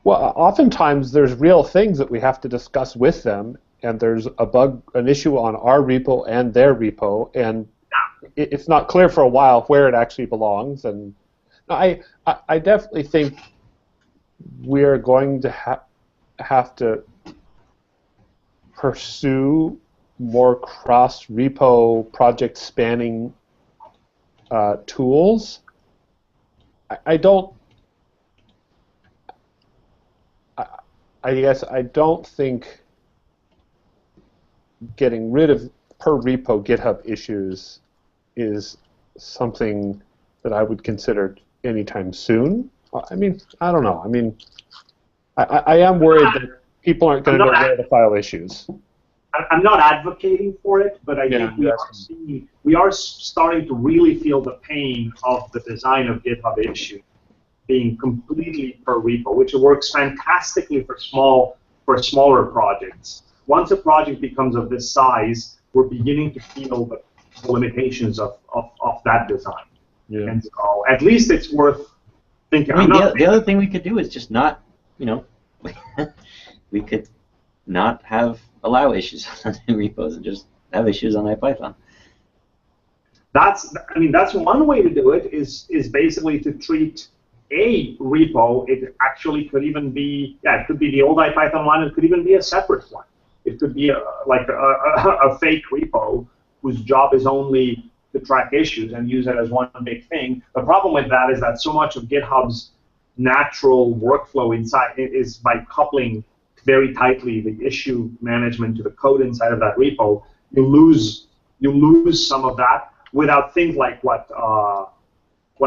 well, oftentimes there's real things that we have to discuss with them, and there's an issue on our repo and their repo, and it's not clear for a while where it actually belongs. And I definitely think we're going to have to pursue more cross-repo project spanning tools. I guess I don't think getting rid of per repo GitHub issues is something that I would consider anytime soon. I mean, I don't know. I mean, I am worried that people aren't going to know where to file issues. I'm not advocating for it, but I think we are starting to really feel the pain of the design of GitHub issue being completely per repo, which works fantastically for smaller projects. Once a project becomes of this size, we're beginning to feel the limitations of that design. Yeah. And so at least it's worth thinking. I mean, the other thing we could do is just not, we could not allow issues on repos and just have issues on Ipython. That's one way to do it is basically to treat a repo. It actually could even be, it could be the old Ipython one. It could even be a separate one. It could be a fake repo whose job is only to track issues and use it as one big thing. The problem with that is that so much of GitHub's natural workflow inside is by coupling very tightly the issue management to the code inside of that repo. You lose some of that without things like what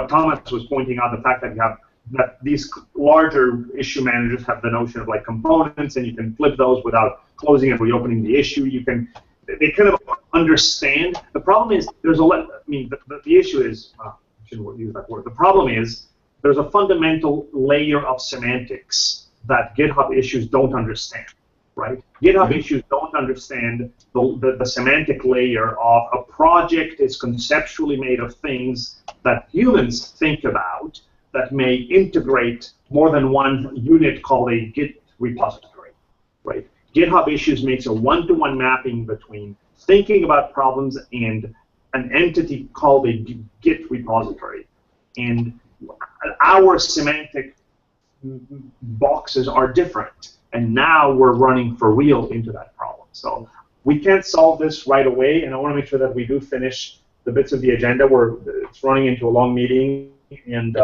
Thomas was pointing out, the fact that these larger issue managers have the notion of components, and you can flip those without closing and reopening the issue. They kind of understand. The problem is the issue is I shouldn't use that word. The problem is there's a fundamental layer of semantics that GitHub issues don't understand, right? GitHub issues don't understand the semantic layer of a project is conceptually made of things that humans think about that may integrate more than one unit called a Git repository, right? GitHub issues makes a one-to-one mapping between thinking about problems and an entity called a Git repository. And our semantic boxes are different, and now we're running for real into that problem. So we can't solve this right away, and I want to make sure that we do finish the bits of the agenda. It's running into a long meeting, and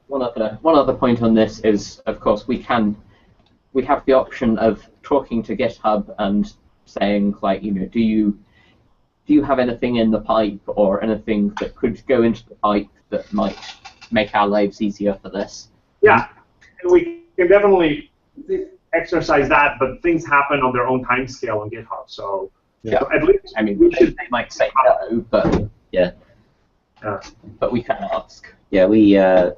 one other point on this is, of course, we have the option of talking to GitHub and saying, do you have anything in the pipe or anything that could go into the pipe that might make our lives easier for this? Yeah. We can definitely exercise that, but things happen on their own time scale on GitHub. So at least they might say no, but but we can ask. Yeah, we have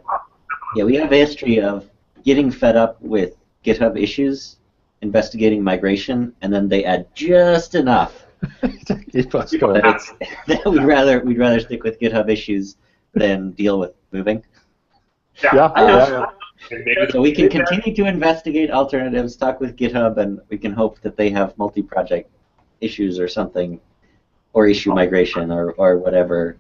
a history of getting fed up with GitHub issues, investigating migration, and then they add just enough. We'd rather stick with GitHub issues than deal with moving. So we can continue to investigate alternatives, talk with GitHub, and we can hope that they have multi-project issues or something, or issue migration or whatever,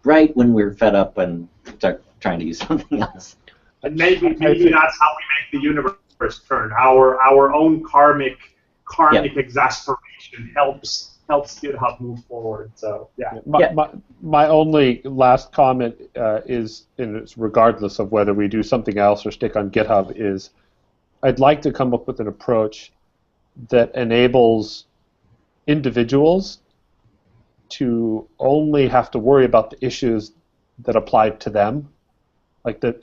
right when we're fed up and start trying to use something else. And maybe that's how we make the universe turn. Our own karmic exasperation helps helps GitHub move forward. So yeah. My only last comment is, and it's regardless of whether we do something else or stick on GitHub, is I'd like to come up with an approach that enables individuals to only have to worry about the issues that apply to them. Like that,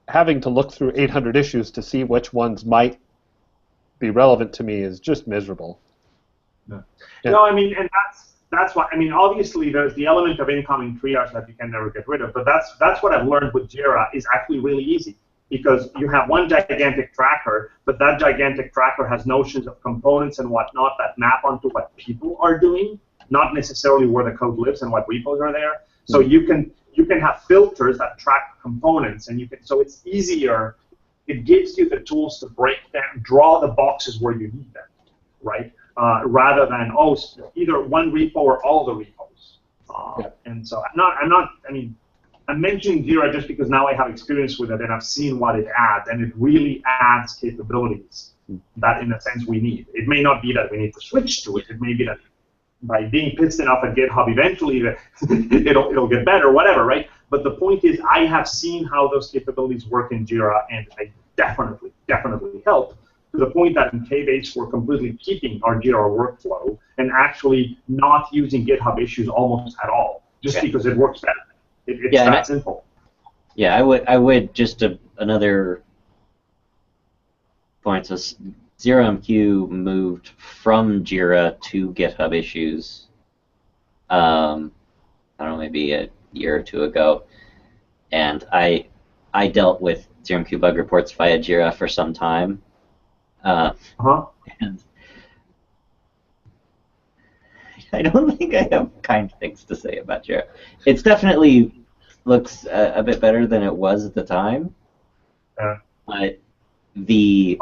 having to look through 800 issues to see which ones might be relevant to me is just miserable. No, I mean, and that's why. I mean, obviously, there's the element of incoming triage that you can never get rid of. But that's what I've learned with Jira is actually really easy, because you have one gigantic tracker, but that gigantic tracker has notions of components and whatnot that map onto what people are doing, not necessarily where the code lives and what repos are there. So you can have filters that track components, and so it's easier. It gives you the tools to break down, draw the boxes where you need them, right? Rather than either one repo or all the repos. And so I'm mentioning Jira just because now I have experience with it and I've seen what it adds, and it really adds capabilities that, in a sense, we need. It may not be that we need to switch to it. It may be that by being pissed enough at GitHub, eventually it'll get better, whatever, right? But the point is, I have seen how those capabilities work in Jira, and they definitely help, to the point that in KBase we're completely keeping our Jira workflow and actually not using GitHub issues almost at all, just because it works better. It's that simple. Yeah, I would just another point. So ZeroMQ moved from Jira to GitHub issues. I don't know, maybe a year or two ago, and I dealt with ZeroMQ bug reports via Jira for some time. And I don't think I have kind things to say about Jira. It's definitely looks a bit better than it was at the time. But the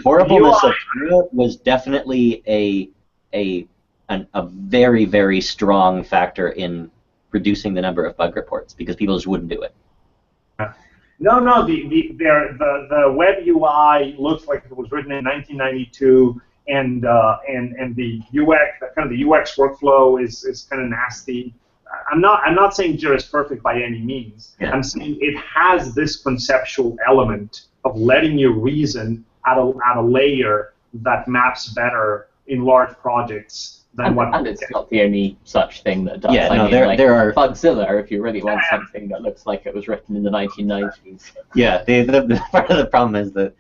horribleness of Jira was definitely a very, very strong factor in reducing the number of bug reports, because people just wouldn't do it. No, the web UI looks like it was written in 1992, and the UX workflow is kind of nasty. I'm not saying Jira is perfect by any means. Yeah. I'm saying it has this conceptual element of letting you reason at a layer that maps better in large projects than and it's not the only such thing that does. Yeah, there are Bugzilla, if you really want something that looks like it was written in the 1990s. Yeah, the part of the problem is that,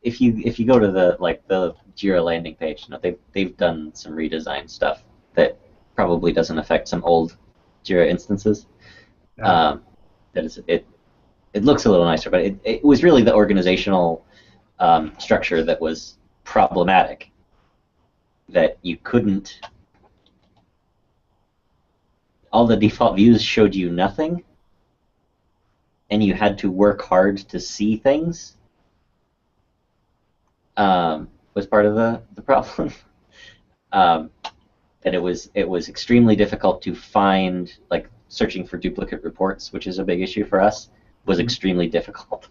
if you go to the Jira landing page, they've done some redesign stuff that probably doesn't affect some old Jira instances. It looks a little nicer, but it was really the organizational structure that was problematic. That you couldn't. All the default views showed you nothing, and you had to work hard to see things. Was part of the problem. And it was extremely difficult to find, like, searching for duplicate reports, which is a big issue for us, was extremely difficult.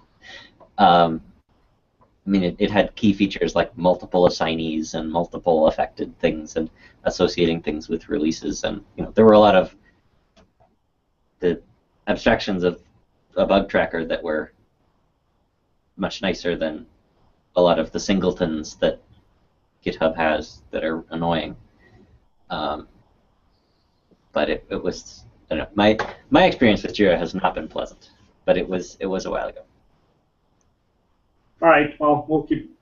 It had key features like multiple assignees and multiple affected things and associating things with releases, and there were a lot of the abstractions of a bug tracker that were much nicer than a lot of the singletons that GitHub has that are annoying. But it was, I don't know, my experience with Jira has not been pleasant, but it was a while ago. All right, well, we'll keep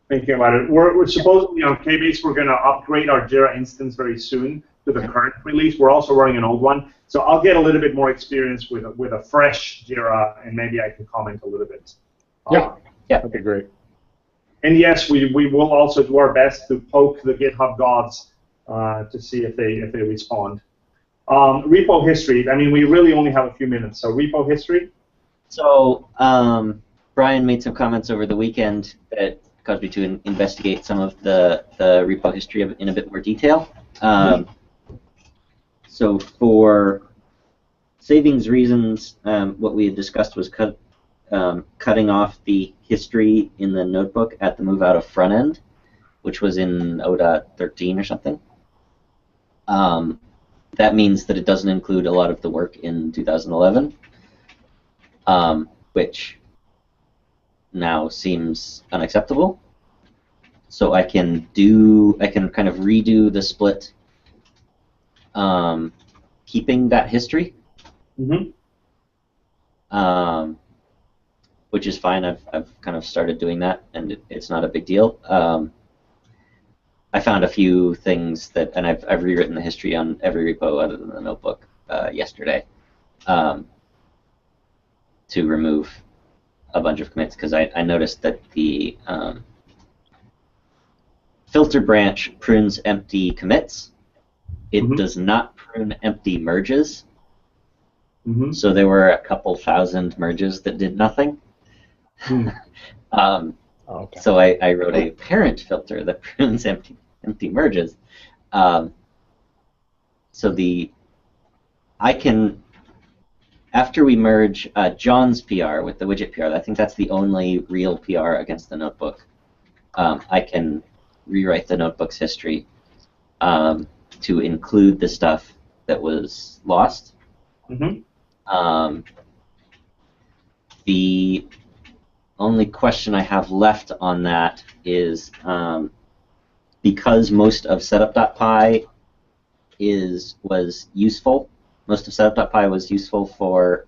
thinking about it. We're supposedly on KBase, we're going to upgrade our Jira instance very soon to the current release. We're also running an old one, so I'll get a little bit more experience with a fresh Jira, and maybe I can comment a little bit. Yeah, that'd be great. And yes, we will also do our best to poke the GitHub gods to see if they respond. Repo history. We really only have a few minutes, so repo history. So. Brian made some comments over the weekend that caused me to investigate some of the repo history in a bit more detail. So for savings reasons, what we had discussed was cutting off the history in the notebook at the move out of front end, which was in O.13 or something. That means that it doesn't include a lot of the work in 2011, which now seems unacceptable. So I can kind of redo the split, keeping that history, which is fine. I've kind of started doing that, and it's not a big deal. I found a few things and I've rewritten the history on every repo other than the notebook yesterday to remove a bunch of commits, because I noticed that the filter branch prunes empty commits. It does not prune empty merges. So there were a couple thousand merges that did nothing. Okay. So I wrote a parent filter that prunes empty merges. So I can, after we merge John's PR with the widget PR, I think that's the only real PR against the notebook. I can rewrite the notebook's history to include the stuff that was lost. The only question I have left on that is because most of setup.py was useful. Most of setup.py was useful for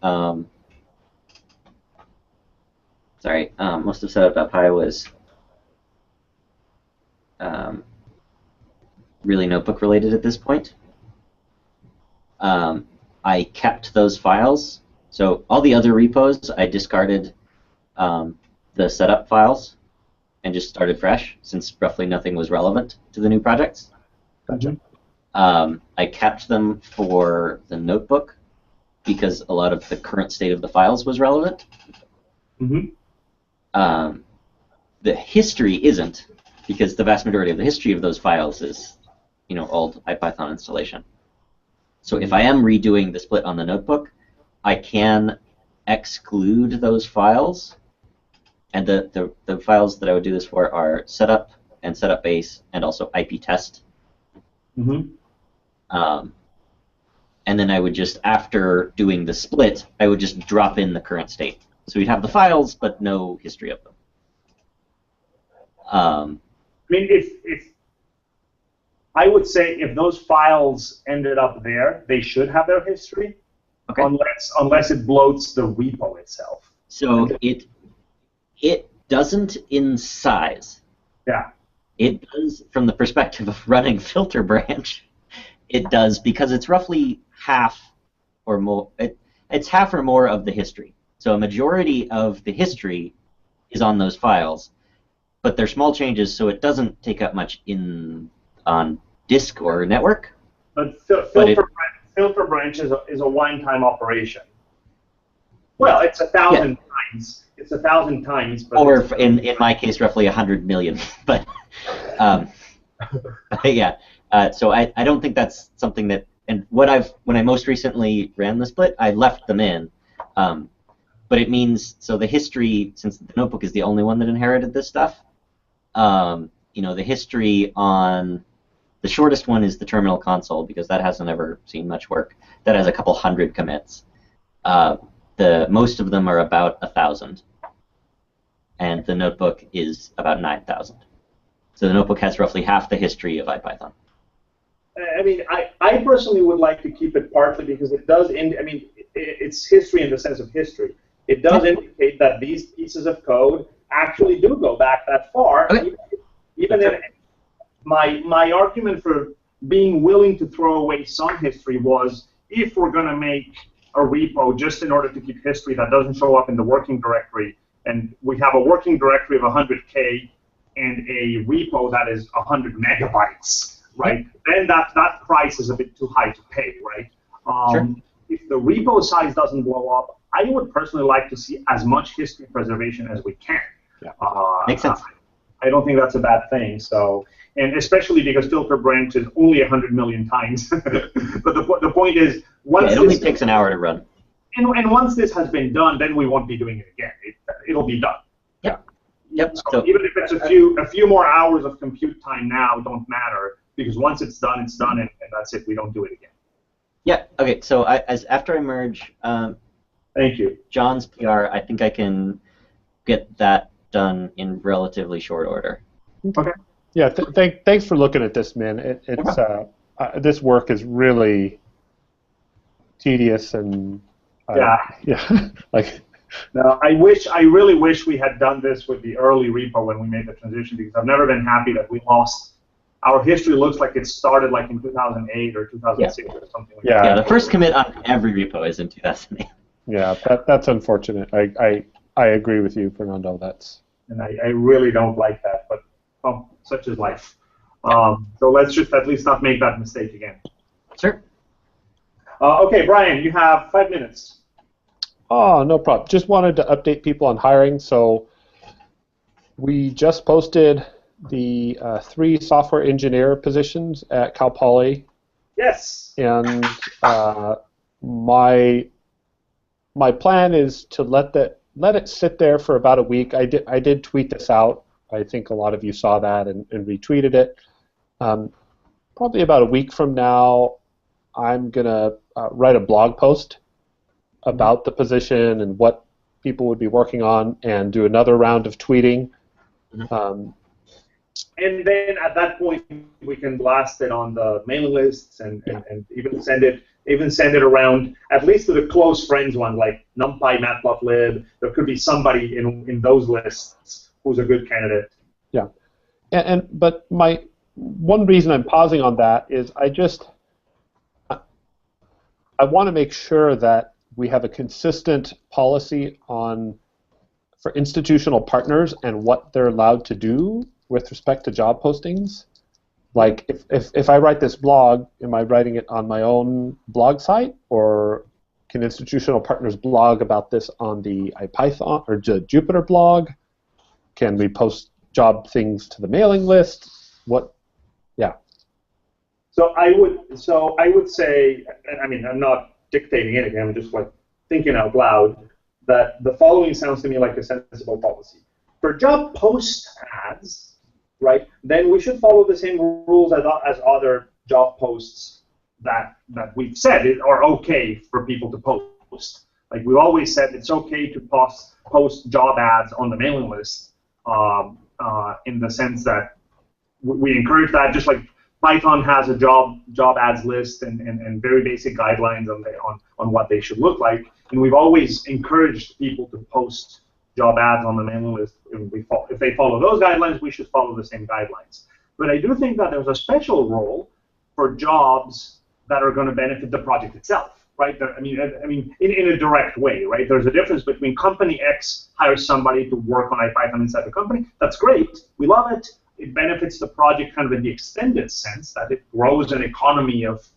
most of setup.py was really notebook related at this point. I kept those files. So all the other repos, I discarded the setup files and just started fresh, since roughly nothing was relevant to the new projects. Gotcha. I kept them for the notebook because a lot of the current state of the files was relevant. The history isn't, because the vast majority of the history of those files is, old Ipython installation. So if I am redoing the split on the notebook, I can exclude those files, and the files that I would do this for are setup and setup base and also iptest. And then I would just, after doing the split, I would just drop in the current state. So we'd have the files, but no history of them. I mean, if I would say if those files ended up there, they should have their history, okay. unless it bloats the repo itself. So it doesn't in size. Yeah. It does from the perspective of running filter branch. It does, because it's roughly half or more. It's half or more of the history. So a majority of the history is on those files, but they're small changes, so it doesn't take up much on disk or network. But filter branch is a one-time operation. Well, it's 1,000 times. It's 1,000 times. But or in my case, roughly 100 million. But yeah. So I don't think that's something that. And when I most recently ran the split, I left them in. But it means, so the history, since the notebook is the only one that inherited this stuff, the history on the shortest one is the terminal console, because that hasn't ever seen much work. That has a couple hundred commits. Most of them are about 1,000, and the notebook is about 9,000. So the notebook has roughly half the history of Ipython. I mean, I personally would like to keep it partly because it does. It's history in the sense of history. It does indicate that these pieces of code actually do go back that far. Okay. Even if my argument for being willing to throw away some history was, if we're going to make a repo just in order to keep history that doesn't show up in the working directory, and we have a working directory of 100K and a repo that is 100 megabytes, right? Then that price is a bit too high to pay, right? Sure. If the repo size doesn't blow up, I would personally like to see as much history preservation as we can. Yeah. Makes sense. I don't think that's a bad thing. So, and especially because filter branch is only 100 million times. But the point is, once it only takes an hour to run. And once this has been done, then we won't be doing it again. It'll be done. Yeah. Yep. So even if it's a few more hours of compute time now, don't matter, because once it's done, and that's it. We don't do it again. Yeah. Okay. So after I merge, Thank you. John's PR, I think I can get that done in relatively short order. Okay. Yeah. Thanks for looking at this, Min. It's this work is really tedious and yeah. Like. Now, I really wish we had done this with the early repo when we made the transition, because I've never been happy that we lost. Our history looks like it started like in 2008 or 2006 or something like that. Yeah, the first commit on every repo is in 2008. Yeah, that's unfortunate. I agree with you, Fernando. And I really don't like that, but such is life. So let's just at least not make that mistake again. Sure. Okay, Brian, you have 5 minutes. Oh, no problem. Just wanted to update people on hiring. So we just posted the 3 software engineer positions at Cal Poly. Yes. And my plan is to let it sit there for about a week. I did tweet this out. I think a lot of you saw that and retweeted it. Probably about a week from now, I'm gonna write a blog post about the position and what people would be working on, and do another round of tweeting. And then at that point, we can blast it on the mailing lists and even send it around, at least to the close friends one, like NumPy, Matplotlib. There could be somebody in those lists who's a good candidate. Yeah, but my one reason I'm pausing on that is I want to make sure that we have a consistent policy for institutional partners and what they're allowed to do with respect to job postings. Like, if I write this blog, am I writing it on my own blog site, or can institutional partners blog about this on the Ipython or Jupyter blog? Can we post job things to the mailing list? Yeah. So I would say, I mean, I'm not dictating anything, I'm just like thinking out loud, that the following sounds to me like a sensible policy. For job post ads, right, then we should follow the same rules as other job posts that we've said are okay for people to post. Like we've always said, it's okay to post job ads on the mailing list, in the sense that we encourage that, just like Python has a job ads list and very basic guidelines on what they should look like, and we've always encouraged people to post job ads on the mailing list. If they follow those guidelines, we should follow the same guidelines. But I do think that there's a special role for jobs that are going to benefit the project itself, right? I mean, in a direct way, right? There's a difference between company X hires somebody to work on Ipython inside the company. That's great. We love it. It benefits the project kind of in the extended sense that it grows an economy of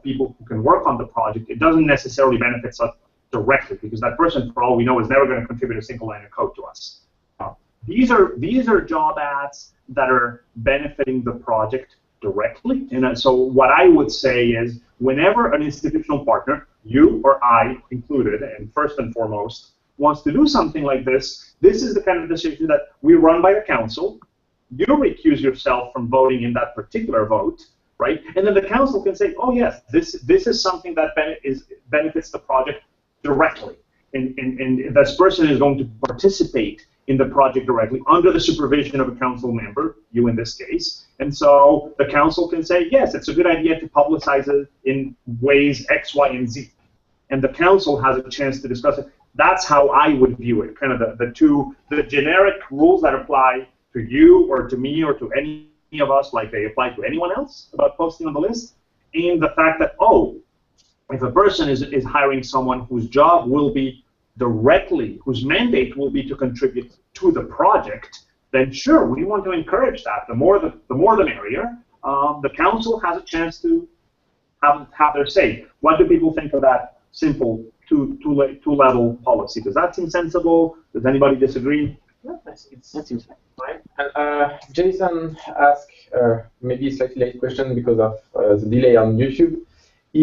people who can work on the project. It doesn't necessarily benefit us directly, because that person, for all we know, is never going to contribute a single line of code to us. These are job ads that are benefiting the project directly. And so what I would say is, whenever an institutional partner, you or I included, and first and foremost, wants to do something like this, this is the kind of decision that we run by the council. You recuse yourself from voting in that particular vote, right? And then the council can say, oh yes, this is something that benefits the project directly. And this person is going to participate in the project directly under the supervision of a council member, you in this case. And so the council can say, yes, it's a good idea to publicize it in ways X, Y, and Z. And the council has a chance to discuss it. That's how I would view it, kind of the generic rules that apply to you or to me or to any of us, like they apply to anyone else about posting on the list, and the fact that, oh, if a person is hiring someone whose job will be directly, whose mandate will be to contribute to the project, then sure, we want to encourage that. The more the merrier. The council has a chance to have their say. What do people think of that simple two-level policy? Does that seem sensible? Does anybody disagree? Yeah, that seems fine. And Jason asked maybe a slightly late question because of the delay on YouTube.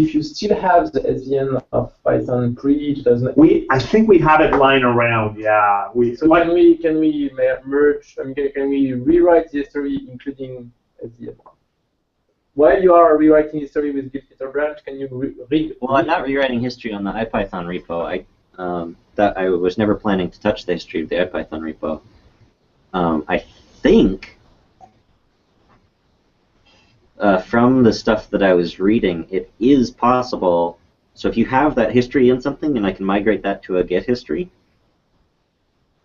if you still have the SVN of Python pre-2008. I think we have it lying around. Yeah. So can we merge? I mean, can we rewrite the history including SVN? While you are rewriting history with Jupyter branch, can you read? Well, I'm not rewriting history on the Ipython repo. I was never planning to touch the history of the Ipython repo. I think from the stuff that I was reading, it is possible. So if you have that history in something, and I can migrate that to a get history,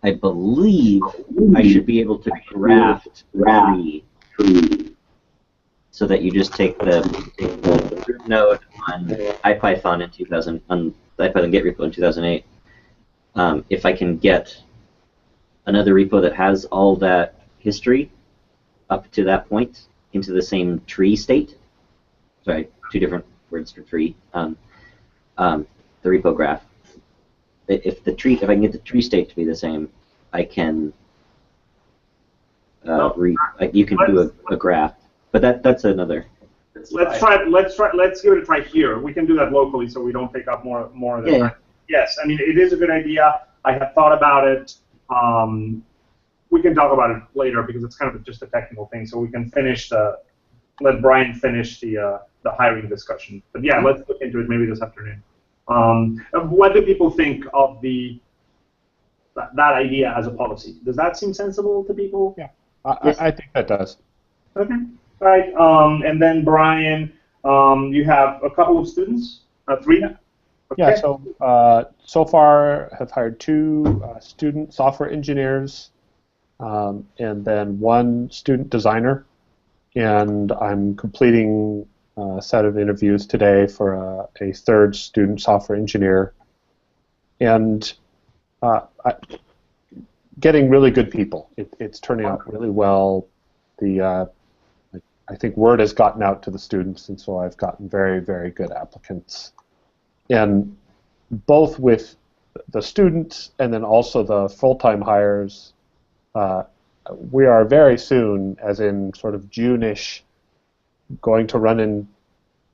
I believe I should be able to graft tree, so that you just take the root node on Ipython in 2000 on the Ipython get repo in 2008. If I can get another repo that has all that history up to that point into the same tree state. Sorry, two different words for tree. The repo graph. If I can get the tree state to be the same, I can you can do a graph. But that's another. Let's give it a try here. We can do that locally, so we don't take up more of the time. Yes, I mean it is a good idea. I have thought about it. We can talk about it later because it's kind of just a technical thing. So we can let Brian finish the hiring discussion. But yeah, let's look into it maybe this afternoon. What do people think of that idea as a policy? Does that seem sensible to people? Yeah, I think that does. Okay. All right. And then Brian, you have a couple of students, 3. Okay. Yeah. So far, have hired 2 student software engineers, and then 1 student designer, and I'm completing a set of interviews today for a 3rd student software engineer, and getting really good people. It's turning out really well. I think word has gotten out to the students, and so I've gotten very, very good applicants. And both with the students and then also the full-time hires, we are very soon, as in sort of June-ish, going to run into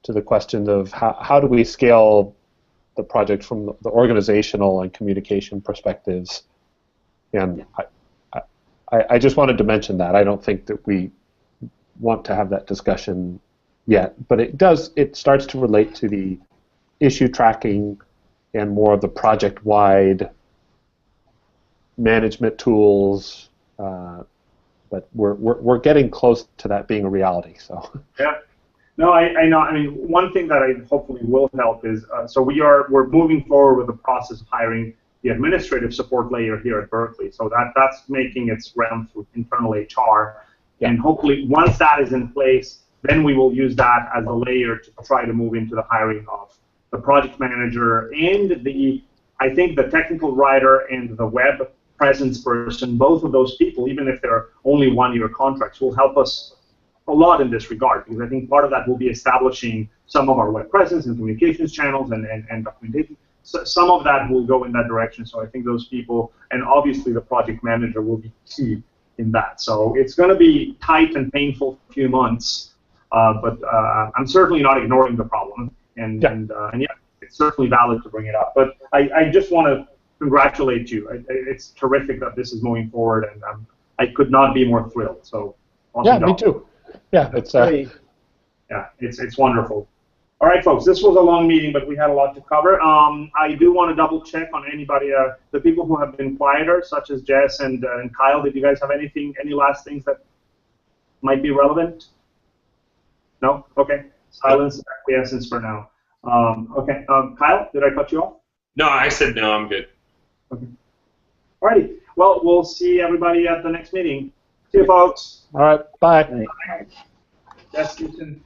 the question of how do we scale the project from the organizational and communication perspectives. And I just wanted to mention that. I don't think that we want to have that discussion yet, but it starts to relate to the issue tracking and more of the project-wide management tools, but we're getting close to that being a reality. So yeah, no, I know. I mean, one thing that I hopefully will help is so we're moving forward with the process of hiring the administrative support layer here at Berkeley. So that's making its round through internal HR, and hopefully once that is in place, then we will use that as a layer to try to move into the hiring of the project manager and I think the technical writer and the web presence person. Both of those people, even if they're only 1-year contracts, will help us a lot in this regard, because I think part of that will be establishing some of our web presence and communications channels and documentation. So some of that will go in that direction. So I think those people, and obviously the project manager, will be key in that. So it's going to be tight and painful for a few months, but I'm certainly not ignoring the problem. And yeah, it's certainly valid to bring it up. But I just want to congratulate you. It's terrific that this is moving forward, and I could not be more thrilled. So awesome job. Me too. Yeah, it's it's wonderful. All right, folks, this was a long meeting, but we had a lot to cover. I do want to double check on anybody, the people who have been quieter, such as Jess and Kyle. Did you guys have any last things that might be relevant? No? Okay. Silence, acquiescence for now. Okay. Kyle, did I cut you off? No, I said no, I'm good. Okay. All righty. Well, we'll see everybody at the next meeting. See you, folks. all right. Bye. Right. Jess, you soon.